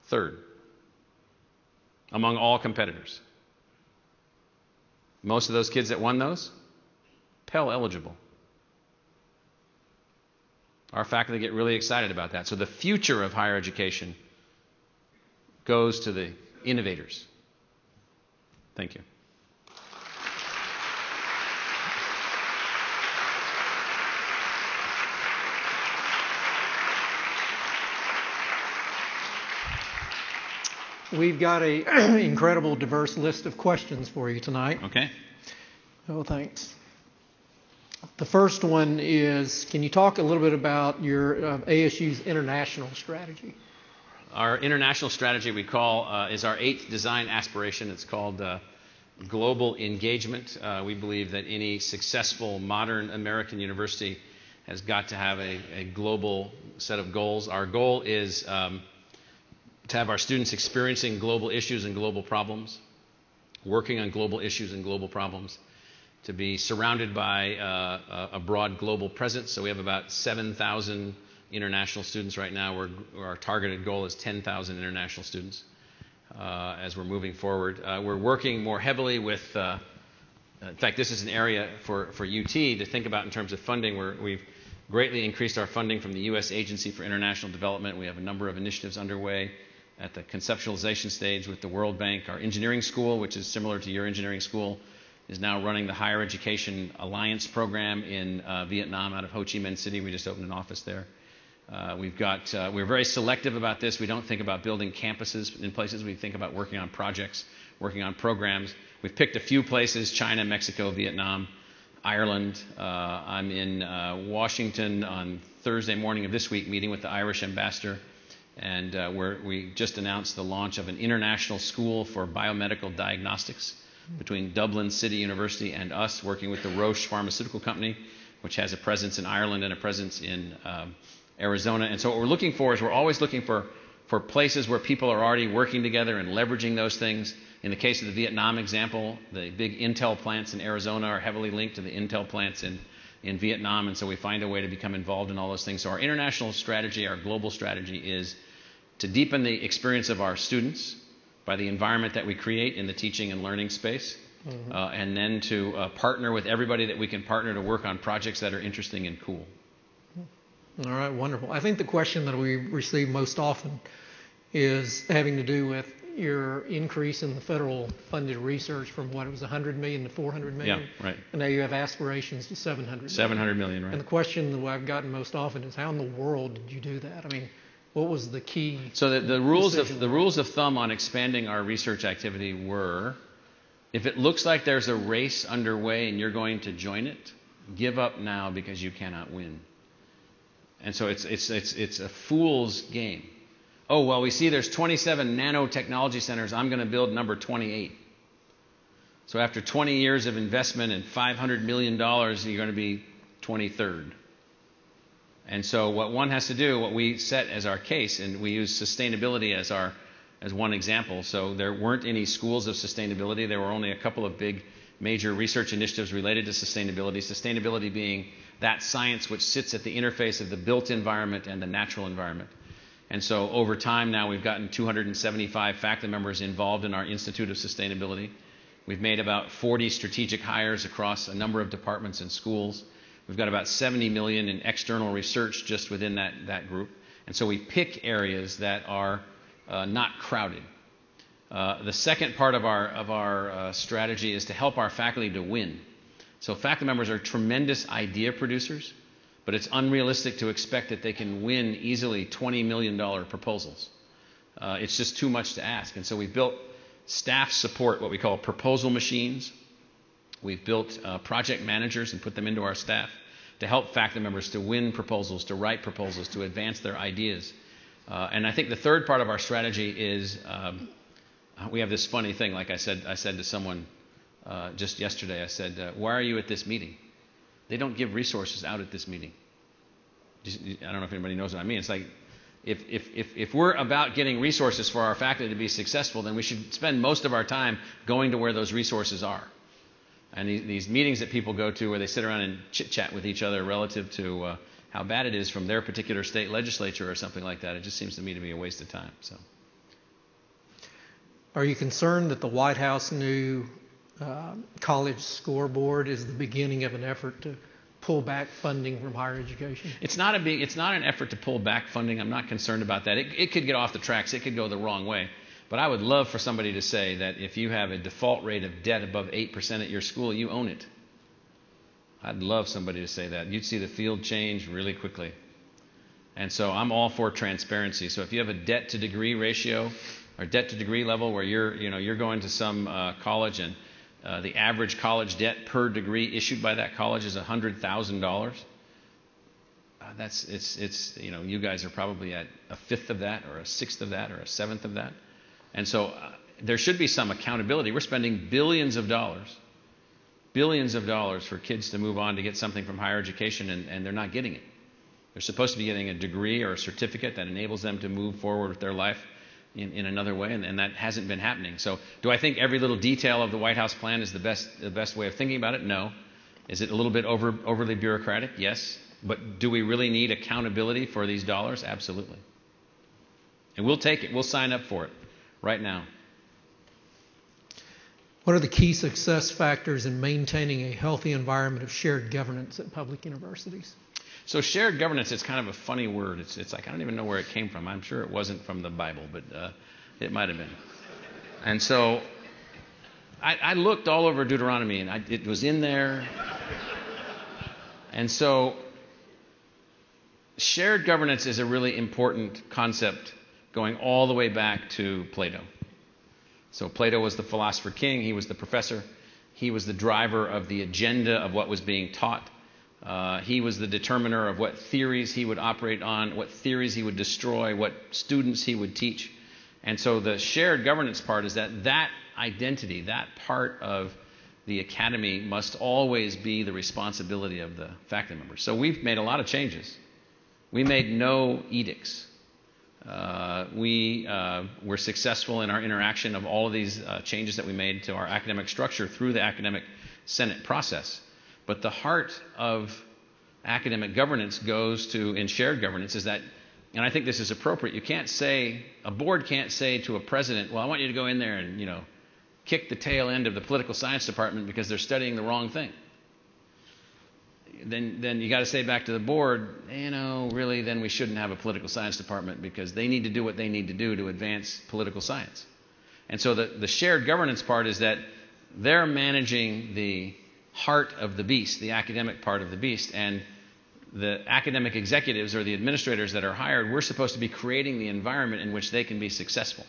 Third, among all competitors. Most of those kids that won those, Pell eligible. Our faculty get really excited about that. So the future of higher education goes to the innovators. Thank you. We've got an incredible, diverse list of questions for you tonight. Okay. Oh, thanks. The first one is, can you talk a little bit about your ASU's international strategy? Our international strategy we call is our 8th design aspiration. It's called global engagement. We believe that any successful modern American university has got to have a global set of goals. Our goal is to have our students experiencing global issues and global problems, working on global issues and global problems, to be surrounded by a broad global presence. So we have about 7,000 international students right now. Our targeted goal is 10,000 international students as we're moving forward. We're working more heavily with, in fact, this is an area for UT to think about in terms of funding. We've greatly increased our funding from the U.S. Agency for International Development. We have a number of initiatives underway at the conceptualization stage with the World Bank. Our engineering school, which is similar to your engineering school, is now running the Higher Education Alliance program in Vietnam out of Ho Chi Minh City. We just opened an office there. We're very selective about this. We don't think about building campuses in places. We think about working on projects, working on programs. We've picked a few places: China, Mexico, Vietnam, Ireland. I'm in Washington on Thursday morning of this week meeting with the Irish ambassador. And we just announced the launch of an international school for biomedical diagnostics between Dublin City University and us, working with the Roche Pharmaceutical Company, which has a presence in Ireland and a presence in Arizona. And so what we're looking for is we're always looking for for places where people are already working together and leveraging those things. In the case of the Vietnam example, the big Intel plants in Arizona are heavily linked to the Intel plants in Vietnam, and so we find a way to become involved in all those things. So our international strategy, our global strategy, is to deepen the experience of our students by the environment that we create in the teaching and learning space, and then to partner with everybody that we can partner to work on projects that are interesting and cool. All right, wonderful. I think the question that we receive most often is having to do with your increase in the federal funded research from what it was 100 million to 400 million. Yeah, right. And now you have aspirations to 700 million. 700 million, right. And the question that I've gotten most often is, how in the world did you do that? I mean, what was the key? So the rules of thumb on expanding our research activity were, if it looks like there's a race underway and you're going to join it, give up now because you cannot win. And so it's a fool's game. Oh, well, we see there's 27 nanotechnology centers. I'm going to build number 28. So after 20 years of investment and $500 million, you're going to be 23rd. And so what one has to do, what we set as our case, and we use sustainability as one example. So there weren't any schools of sustainability. There were only a couple of big major research initiatives related to sustainability. Sustainability being that science which sits at the interface of the built environment and the natural environment. And so over time now we've gotten 275 faculty members involved in our Institute of Sustainability. We've made about 40 strategic hires across a number of departments and schools. We've got about 70 million in external research just within that group. And so we pick areas that are not crowded. The second part of our strategy is to help our faculty to win. So faculty members are tremendous idea producers, but it's unrealistic to expect that they can win easily $20 million proposals. It's just too much to ask. And so we built staff support, what we call proposal machines. We've built project managers and put them into our staff to help faculty members to win proposals, to write proposals, to advance their ideas. And I think the third part of our strategy is we have this funny thing. Like I said to someone just yesterday, I said, why are you at this meeting? They don't give resources out at this meeting. I don't know if anybody knows what I mean. It's like, if we're about getting resources for our faculty to be successful, then we should spend most of our time going to where those resources are. And these meetings that people go to where they sit around and chit-chat with each other relative to how bad it is from their particular state legislature or something like that, it just seems to me to be a waste of time. So, are you concerned that the White House new college scoreboard is the beginning of an effort to pull back funding from higher education? It's not an effort to pull back funding. I'm not concerned about that. It could get off the tracks. It could go the wrong way. But I would love for somebody to say that if you have a default rate of debt above 8% at your school, you own it. I'd love somebody to say that. You'd see the field change really quickly. And so I'm all for transparency. So if you have a debt to degree ratio or debt to degree level where you're going to some college and the average college debt per degree issued by that college is $100,000. You guys are probably at a fifth of that, or a sixth of that, or a seventh of that. And so there should be some accountability. We're spending billions of dollars for kids to move on to get something from higher education, and they're not getting it. They're supposed to be getting a degree or a certificate that enables them to move forward with their life in another way, and that hasn't been happening. So do I think every little detail of the White House plan is the best way of thinking about it? No. Is it a little bit overly bureaucratic? Yes. But do we really need accountability for these dollars? Absolutely. And we'll take it. We'll sign up for it right now. What are the key success factors in maintaining a healthy environment of shared governance at public universities? So shared governance is kind of a funny word. It's like, I don't even know where it came from. I'm sure it wasn't from the Bible, but it might have been. And so I looked all over Deuteronomy, and it was in there. And so shared governance is a really important concept going all the way back to Plato. So Plato was the philosopher king. He was the professor. He was the driver of the agenda of what was being taught. He was the determiner of what theories he would operate on, what theories he would destroy, what students he would teach. And so the shared governance part is that identity, that part of the academy must always be the responsibility of the faculty members. So we've made a lot of changes. We made no edicts. We were successful in our interaction of all of these changes that we made to our academic structure through the academic Senate process. But the heart of academic governance goes to, in shared governance, is that, and I think this is appropriate, a board can't say to a president, well, I want you to go in there and, kick the tail end of the political science department because they're studying the wrong thing. Then you got to say back to the board, really, then we shouldn't have a political science department because they need to do what they need to do to advance political science. And so the shared governance part is that they're managing the heart of the beast, the academic part of the beast, and the academic executives or the administrators that are hired, we're supposed to be creating the environment in which they can be successful.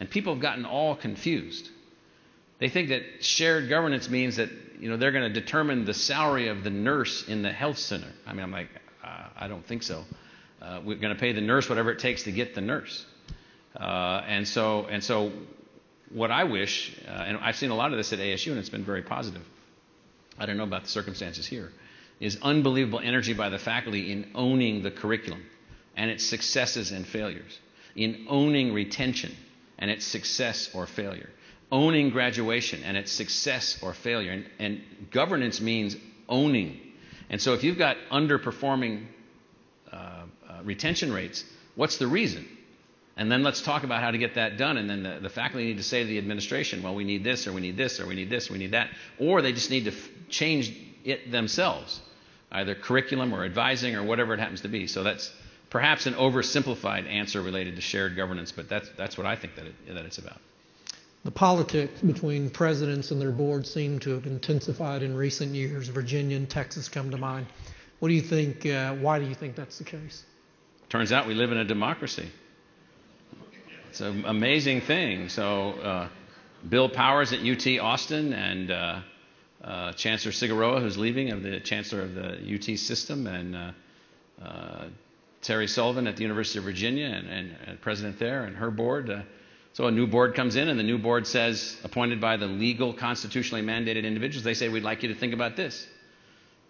And people have gotten all confused. They think that shared governance means that they're going to determine the salary of the nurse in the health center. I mean, I'm like, I don't think so. We're going to pay the nurse whatever it takes to get the nurse. And so what I wish, and I've seen a lot of this at ASU, and it's been very positive. I don't know about the circumstances here, is unbelievable energy by the faculty in owning the curriculum and its successes and failures, in owning retention and its success or failure, owning graduation and its success or failure. And governance means owning. And so if you've got underperforming retention rates, what's the reason? And then let's talk about how to get that done. And then the faculty need to say to the administration, well, we need this, or we need this, or we need this, or we need that. Or they just need to change it themselves, either curriculum or advising or whatever it happens to be. So that's perhaps an oversimplified answer related to shared governance, but that's what I think that it's about. The politics between presidents and their boards seem to have intensified in recent years. Virginia and Texas come to mind. What do you think? Why do you think that's the case? Turns out we live in a democracy. It's an amazing thing. So Bill Powers at UT Austin and Chancellor Figueroa, who's leaving, of the Chancellor of the UT system, and Terry Sullivan at the University of Virginia and president there and her board. So a new board comes in, and the new board says, appointed by the legal, constitutionally mandated individuals, they say, we'd like you to think about this.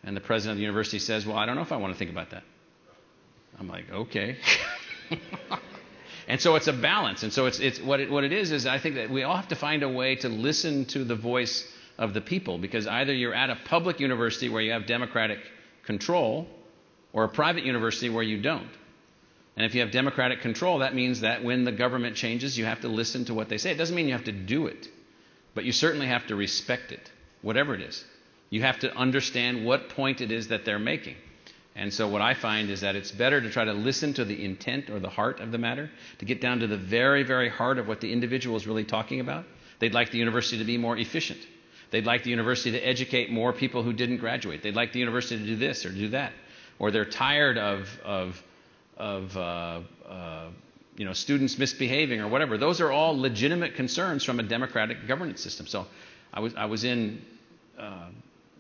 And the president of the university says, well, I don't know if I want to think about that. I'm like, okay. And so it's a balance. And so it's what it is I think that we all have to find a way to listen to the voice of the people, because either you're at a public university where you have democratic control, or a private university where you don't. And if you have democratic control, that means that when the government changes, you have to listen to what they say. It doesn't mean you have to do it, but you certainly have to respect it, whatever it is. You have to understand what point it is that they're making. And so what I find is that it's better to try to listen to the intent or the heart of the matter, to get down to the very, very heart of what the individual is really talking about. They'd like the university to be more efficient. They'd like the university to educate more people who didn't graduate. They'd like the university to do this or do that. Or they're tired of students misbehaving or whatever. Those are all legitimate concerns from a democratic governance system. So I was in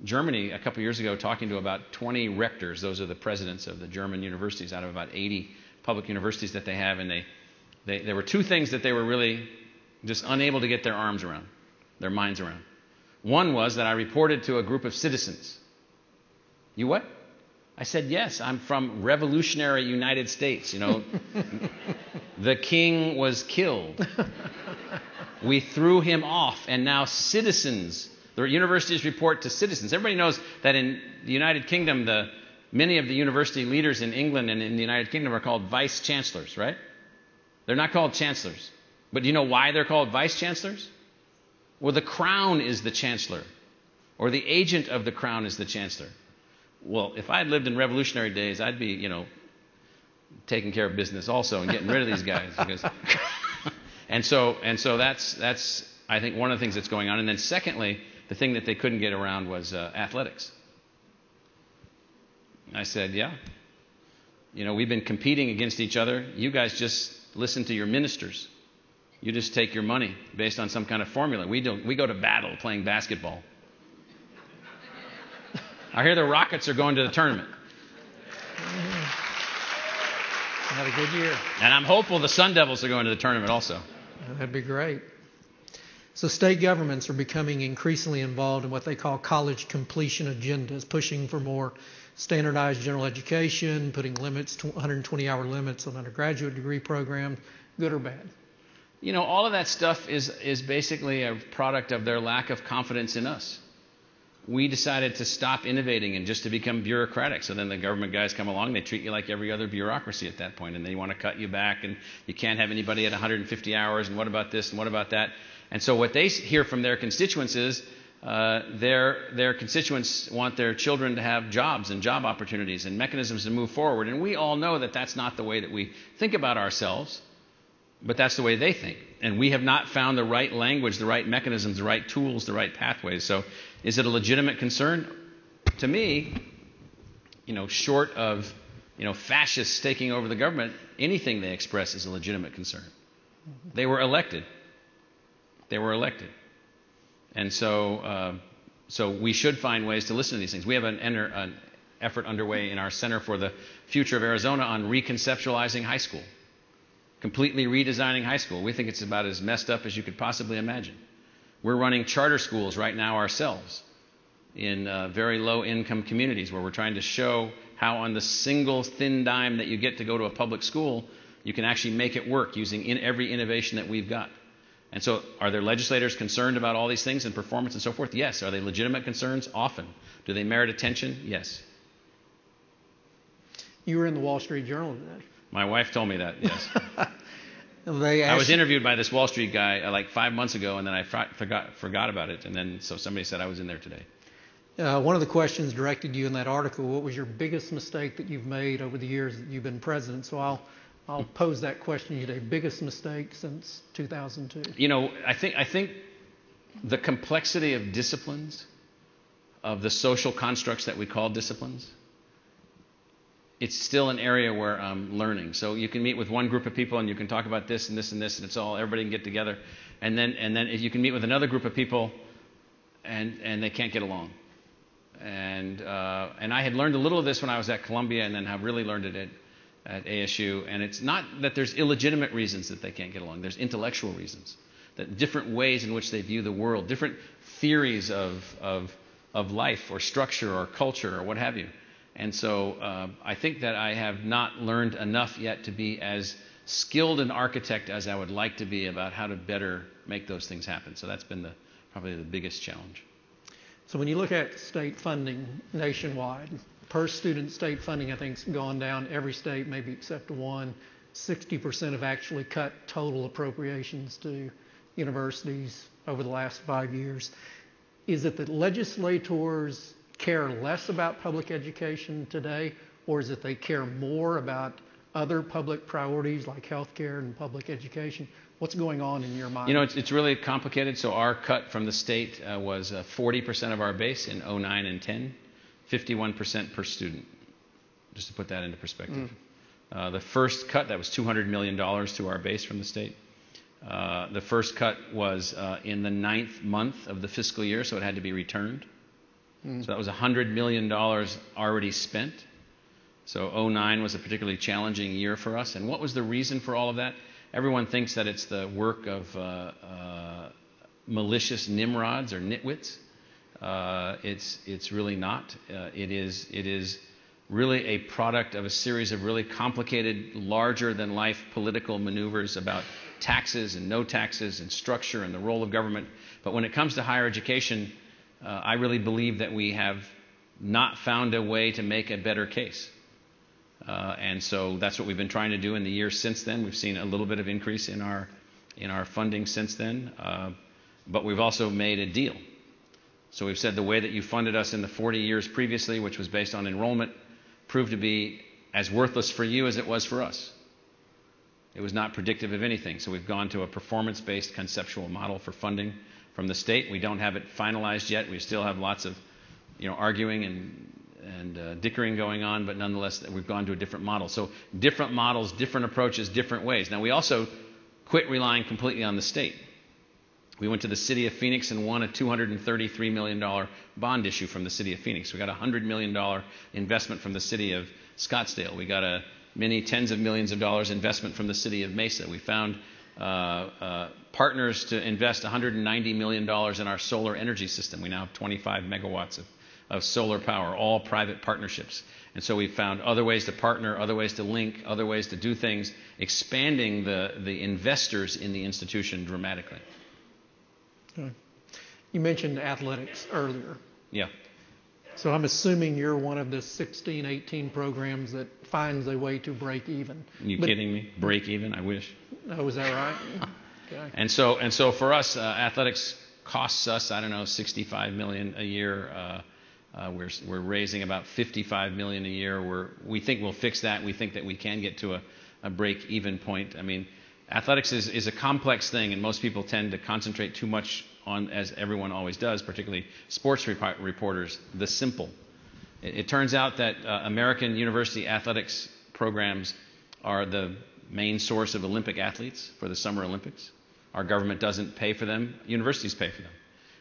Germany a couple years ago talking to about 20 rectors. Those are the presidents of the German universities out of about 80 public universities that they have. And there were two things that they were really just unable to get their arms around, their minds around. One was that I reported to a group of citizens. You what? I said, yes, I'm from revolutionary United States. The king was killed. We threw him off, and now citizens, the universities report to citizens. Everybody knows that in the United Kingdom, many of the university leaders in England and in the United Kingdom are called vice chancellors, right? They're not called chancellors. But do you know why they're called vice chancellors? Well, the crown is the chancellor, or the agent of the crown is the chancellor. Well, if I had lived in revolutionary days, I'd be, taking care of business also and getting rid of these guys. Because and so that's I think one of the things that's going on. And then secondly, the thing that they couldn't get around was athletics. I said, yeah, we've been competing against each other. You guys just listen to your ministers. You just take your money based on some kind of formula. We don't. We go to battle playing basketball. I hear the Rockets are going to the tournament. Had a good year. And I'm hopeful the Sun Devils are going to the tournament also. That'd be great. So state governments are becoming increasingly involved in what they call college completion agendas, pushing for more standardized general education, putting limits, 120-hour limits on undergraduate degree programs, good or bad? You know, all of that stuff is basically a product of their lack of confidence in us. We decided to stop innovating and just to become bureaucratic. So then the government guys come along, they treat you like every other bureaucracy at that point, and they want to cut you back, and you can't have anybody at 150 hours, and what about this, and what about that? And so what they hear from their constituents is their constituents want their children to have jobs and job opportunities and mechanisms to move forward. And we all know that that's not the way that we think about ourselves, but that's the way they think. And we have not found the right language, the right mechanisms, the right tools, the right pathways. So is it a legitimate concern? To me, you know, short of, you know, fascists taking over the government, anything they express is a legitimate concern. They were elected. They were elected. And so we should find ways to listen to these things. We have an effort underway in our Center for the Future of Arizona on reconceptualizing high school, completely redesigning high school. We think it's about as messed up as you could possibly imagine. We're running charter schools right now ourselves in very low-income communities where we're trying to show how on the single thin dime that you get to go to a public school, you can actually make it work using every innovation that we've got. And so are there legislators concerned about all these things and performance and so forth? Yes. Are they legitimate concerns? Often. Do they merit attention? Yes. You were in the Wall Street Journal today. My wife told me that, yes. I was interviewed by this Wall Street guy like 5 months ago, and then I forgot about it. And then so somebody said I was in there today. One of the questions directed you in that article, what was your biggest mistake that you've made over the years that you've been president? So I'll pose that question today. Biggest mistake since 2002? You know, I think the complexity of disciplines, of the social constructs that we call disciplines, it's still an area where I'm learning. So you can meet with one group of people and you can talk about this and this and this, and it's all, everybody can get together. And then if you can meet with another group of people and they can't get along. And I had learned a little of this when I was at Columbia, and then have really learned it at ASU. And it's not that there's illegitimate reasons that they can't get along. There's intellectual reasons, that different ways in which they view the world, different theories of life or structure or culture or what have you. And so I think that I have not learned enough yet to be as skilled an architect as I would like to be about how to better make those things happen. So that's been probably the biggest challenge. So when you look at state funding nationwide, per student state funding, I think, has gone down every state, maybe except one. 60% have actually cut total appropriations to universities over the last 5 years. Is it that legislators care less about public education today, or is it they care more about other public priorities like healthcare and public education? What's going on in your mind? You know, it's really complicated. So our cut from the state was 40% of our base in 09 and 10, 51% per student, just to put that into perspective. The first cut, that was $200 million to our base from the state. The first cut was in the 9th month of the fiscal year, so it had to be returned. So that was $100 million already spent. So 09 was a particularly challenging year for us. And what was the reason for all of that? Everyone thinks that it's the work of malicious nimrods or nitwits. It's really not. It is really a product of a series of really complicated, larger-than-life political maneuvers about taxes and no taxes and structure and the role of government. But when it comes to higher education, I really believe that we have not found a way to make a better case. And so that's what we've been trying to do in the years since then. We've seen a little bit of increase in our funding since then, but we've also made a deal. So we've said the way that you funded us in the 40 years previously, which was based on enrollment, proved to be as worthless for you as it was for us. It was not predictive of anything. So we've gone to a performance-based conceptual model for funding from the state. We don't have it finalized yet. We still have lots of, arguing and dickering going on, but nonetheless, we've gone to a different model. So different models, different approaches, different ways. Now, we also quit relying completely on the state. We went to the city of Phoenix and won a $233 million bond issue from the city of Phoenix. We got a $100 million investment from the city of Scottsdale. We got a many tens of millions of dollars investment from the city of Mesa. We found partners to invest $190 million in our solar energy system. We now have 25 megawatts of solar power, all private partnerships. And so we've found other ways to partner, other ways to link, other ways to do things, expanding the investors in the institution dramatically. Okay. You mentioned athletics earlier. Yeah. So I'm assuming you're one of the 16, 18 programs that finds a way to break even. You kidding me? Break even? I wish. Oh, is that right? Okay. And so for us, athletics costs us, I don't know, $65 million a year. We're raising about $55 million a year. We think we'll fix that. We think that we can get to a break-even point. I mean, athletics is a complex thing, and most people tend to concentrate too much on, as everyone always does, particularly sports reporters, the simple. It turns out that American university athletics programs are the main source of Olympic athletes for the Summer Olympics. Our government doesn't pay for them. Universities pay for them.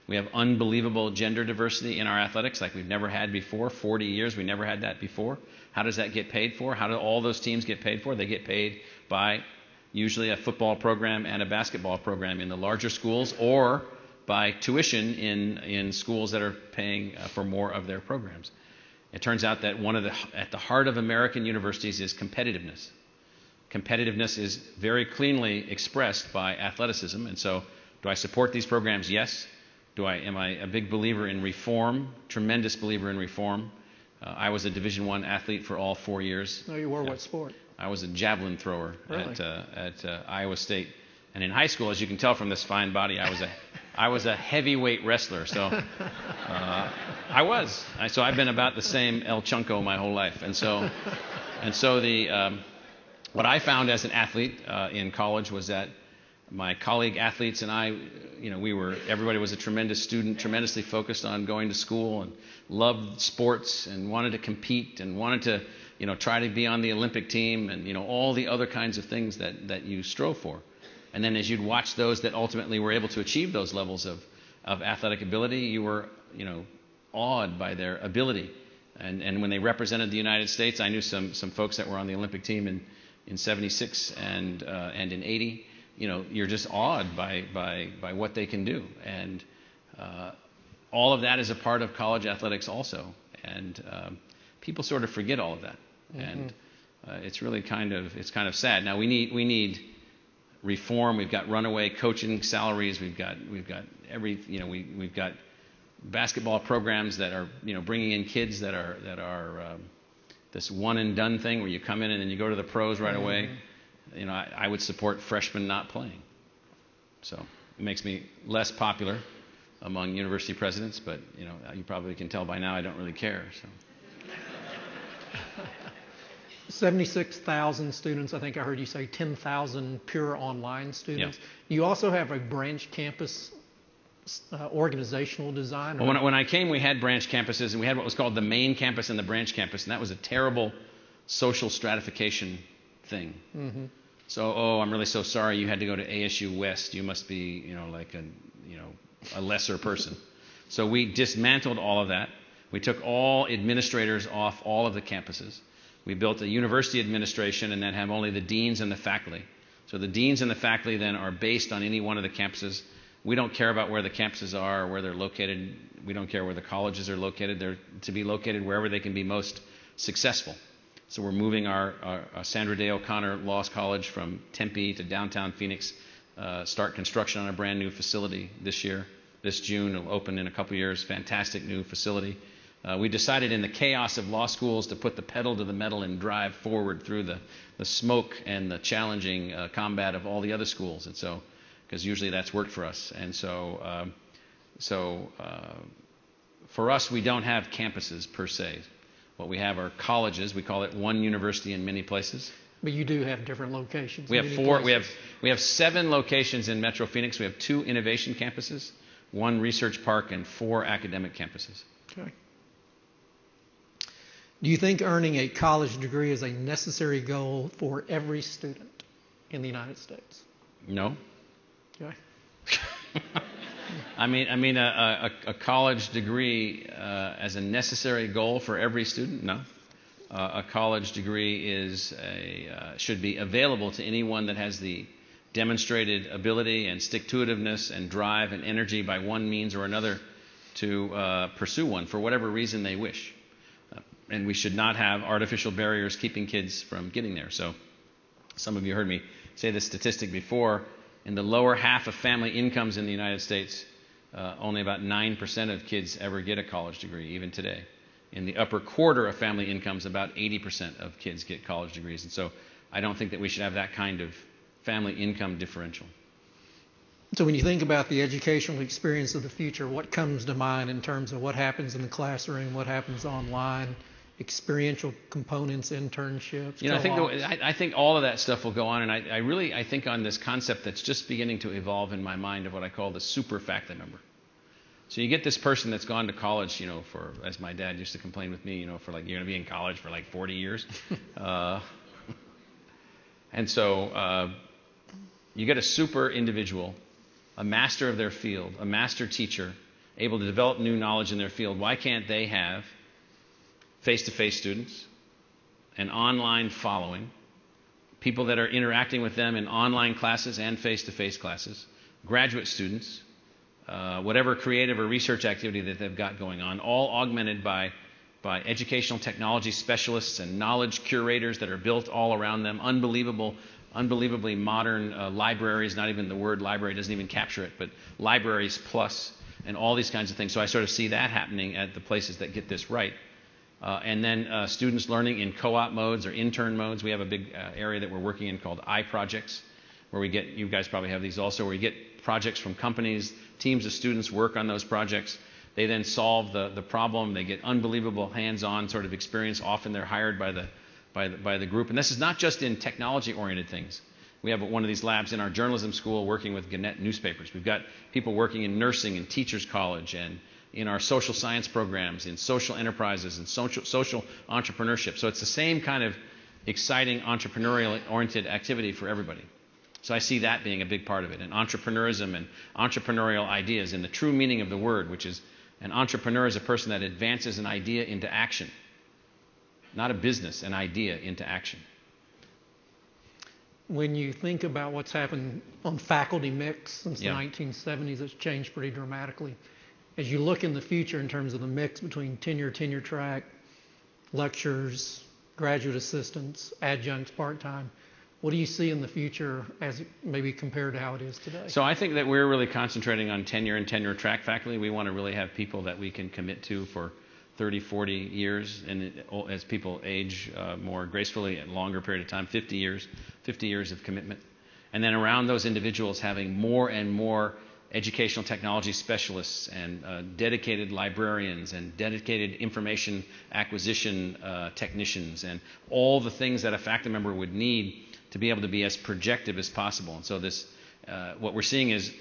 We have unbelievable gender diversity in our athletics like we've never had before. 40 years, we never had that before. How does that get paid for? How do all those teams get paid for? They get paid by usually a football program and a basketball program in the larger schools, or by tuition in schools that are paying for more of their programs. It turns out that at the heart of American universities is competitiveness. Competitiveness is very cleanly expressed by athleticism. And so, do I support these programs? Yes. Am I a big believer in reform? Tremendous believer in reform. I was a Division I athlete for all 4 years. Oh, you were what sport? I was a javelin thrower really? at Iowa State. And in high school, as you can tell from this fine body, I was a heavyweight wrestler. So So I've been about the same El Chunko my whole life. And so what I found as an athlete in college was that my colleague athletes and I, everybody was a tremendous student, tremendously focused on going to school and loved sports and wanted to compete and wanted to, try to be on the Olympic team and, all the other kinds of things that you strove for. And then as you'd watch those that ultimately were able to achieve those levels of athletic ability, you were, awed by their ability. And when they represented the United States, I knew some folks that were on the Olympic team in 76 and in 80. You're just awed by what they can do. And all of that is a part of college athletics also. And people sort of forget all of that. Mm-hmm. And it's really kind of sad. Now we need reform. We've got runaway coaching salaries. We've got we've got basketball programs that are bringing in kids that are this one and done thing where you come in and then you go to the pros right away. I would support freshmen not playing. So it makes me less popular among university presidents, but you probably can tell by now I don't really care. So. 76,000 students. I think I heard you say 10,000 pure online students. Yeah. You also have a branch campus organizational design. Well, when I came, we had branch campuses, and we had what was called the main campus and the branch campus, and that was a terrible social stratification thing. Mm-hmm. So, I'm really so sorry you had to go to ASU West. You must be, like a lesser person. So we dismantled all of that. We took all administrators off all of the campuses. We built a university administration and then have only the deans and the faculty. So the deans and the faculty then are based on any one of the campuses. We don't care about where the campuses are or where they're located. We don't care where the colleges are located. They're to be located wherever they can be most successful. So we're moving our Sandra Day O'Connor Law College from Tempe to downtown Phoenix, start construction on a brand new facility this year. This June, it'll open in a couple years. Fantastic new facility. We decided in the chaos of law schools to put the pedal to the metal and drive forward through the smoke and the challenging combat of all the other schools. And so, because usually that's worked for us. And so for us, we don't have campuses per se. What we have are colleges. We call it one university in many places. But you do have different locations. We have four. We have 7 locations in Metro Phoenix. We have 2 innovation campuses, 1 research park, and 4 academic campuses. Okay. Do you think earning a college degree is a necessary goal for every student in the United States? No. Okay. I mean, a college degree as a necessary goal for every student? No. A college degree should be available to anyone that has the demonstrated ability and stick-to-itiveness and drive and energy by one means or another to pursue one for whatever reason they wish. And we should not have artificial barriers keeping kids from getting there. So some of you heard me say this statistic before. In the lower half of family incomes in the United States, only about 9% of kids ever get a college degree, even today. In the upper quarter of family incomes, about 80% of kids get college degrees. And so I don't think that we should have that kind of family income differential. So when you think about the educational experience of the future, what comes to mind in terms of what happens in the classroom, what happens online, experiential components, internships? I think all of that stuff will go on, and I think on this concept that's just beginning to evolve in my mind of what I call the super faculty member. So you get this person that's gone to college, for, as my dad used to complain with me, for like, you're going to be in college for like 40 years. And so you get a super individual, a master of their field, a master teacher, able to develop new knowledge in their field. Why can't they have face-to-face students, an online following, people that are interacting with them in online classes and face-to-face classes, graduate students, whatever creative or research activity that they've got going on, all augmented by educational technology specialists and knowledge curators that are built all around them, unbelievably modern libraries, not even the word library doesn't even capture it, but libraries plus, and all these kinds of things. So I sort of see that happening at the places that get this right. And then students learning in co-op modes or intern modes. We have a big area that we're working in called iProjects, where we get, you guys probably have these also, where you get projects from companies, teams of students work on those projects. They then solve the problem. They get unbelievable hands-on sort of experience. Often they're hired by the group. And this is not just in technology-oriented things. We have one of these labs in our journalism school working with Gannett newspapers. We've got people working in nursing and teachers college and in our social science programs, in social enterprises and social entrepreneurship. So it's the same kind of exciting entrepreneurial-oriented activity for everybody. So I see that being a big part of it, and entrepreneurism and entrepreneurial ideas in the true meaning of the word, which is an entrepreneur is a person that advances an idea into action. Not a business, an idea into action. When you think about what's happened on faculty mix since the 1970s, it's changed pretty dramatically. As you look in the future in terms of the mix between tenure track, lectures, graduate assistants, adjuncts, part-time, what do you see in the future as maybe compared to how it is today? So I think that we're really concentrating on tenure and tenure track faculty. We want to really have people that we can commit to for 30, 40 years, and as people age more gracefully at a longer period of time, 50 years of commitment. And then around those individuals having more and more educational technology specialists and dedicated librarians and dedicated information acquisition technicians and all the things that a faculty member would need to be able to be as projective as possible. And so this, what we're seeing is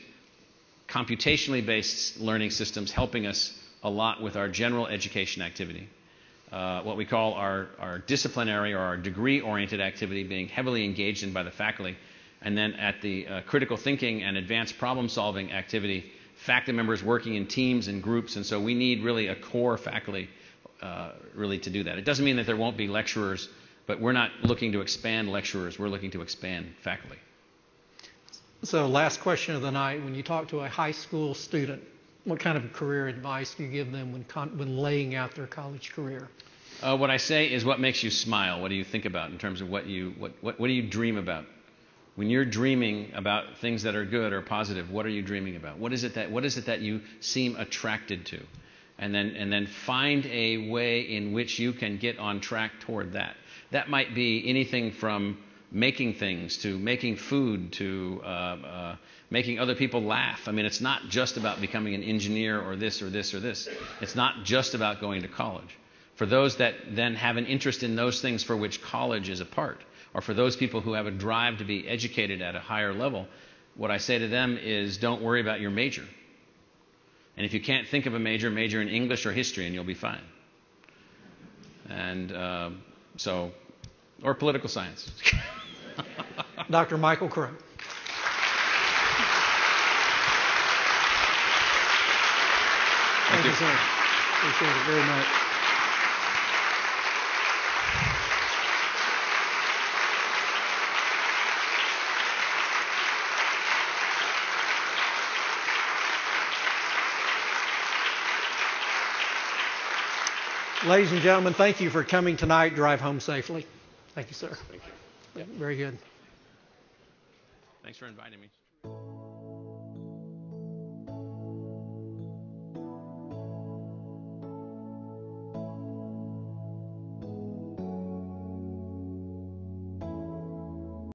computationally based learning systems helping us a lot with our general education activity. What we call our disciplinary or our degree-oriented activity being heavily engaged in by the faculty. And then at the critical thinking and advanced problem-solving activity, faculty members working in teams and groups. And so we need really a core faculty really to do that. It doesn't mean that there won't be lecturers, but we're not looking to expand lecturers. We're looking to expand faculty. So last question of the night. When you talk to a high school student, what kind of career advice do you give them when laying out their college career? What I say is, what makes you smile? What do you think about in terms of what do you dream about? When you're dreaming about things that are good or positive, what are you dreaming about? What is it that you seem attracted to? And then find a way in which you can get on track toward that. That might be anything from making things to making food to making other people laugh. I mean, it's not just about becoming an engineer or this or this or this. It's not just about going to college. For those that then have an interest in those things for which college is a part, or for those people who have a drive to be educated at a higher level, what I say to them is, don't worry about your major. And if you can't think of a major, major in English or history and you'll be fine. And or political science. Dr. Michael Crow. Thank you, sir. Appreciate it very much. Ladies and gentlemen, thank you for coming tonight. Drive home safely. Thank you, sir. Thank you. Yeah, very good. Thanks for inviting me.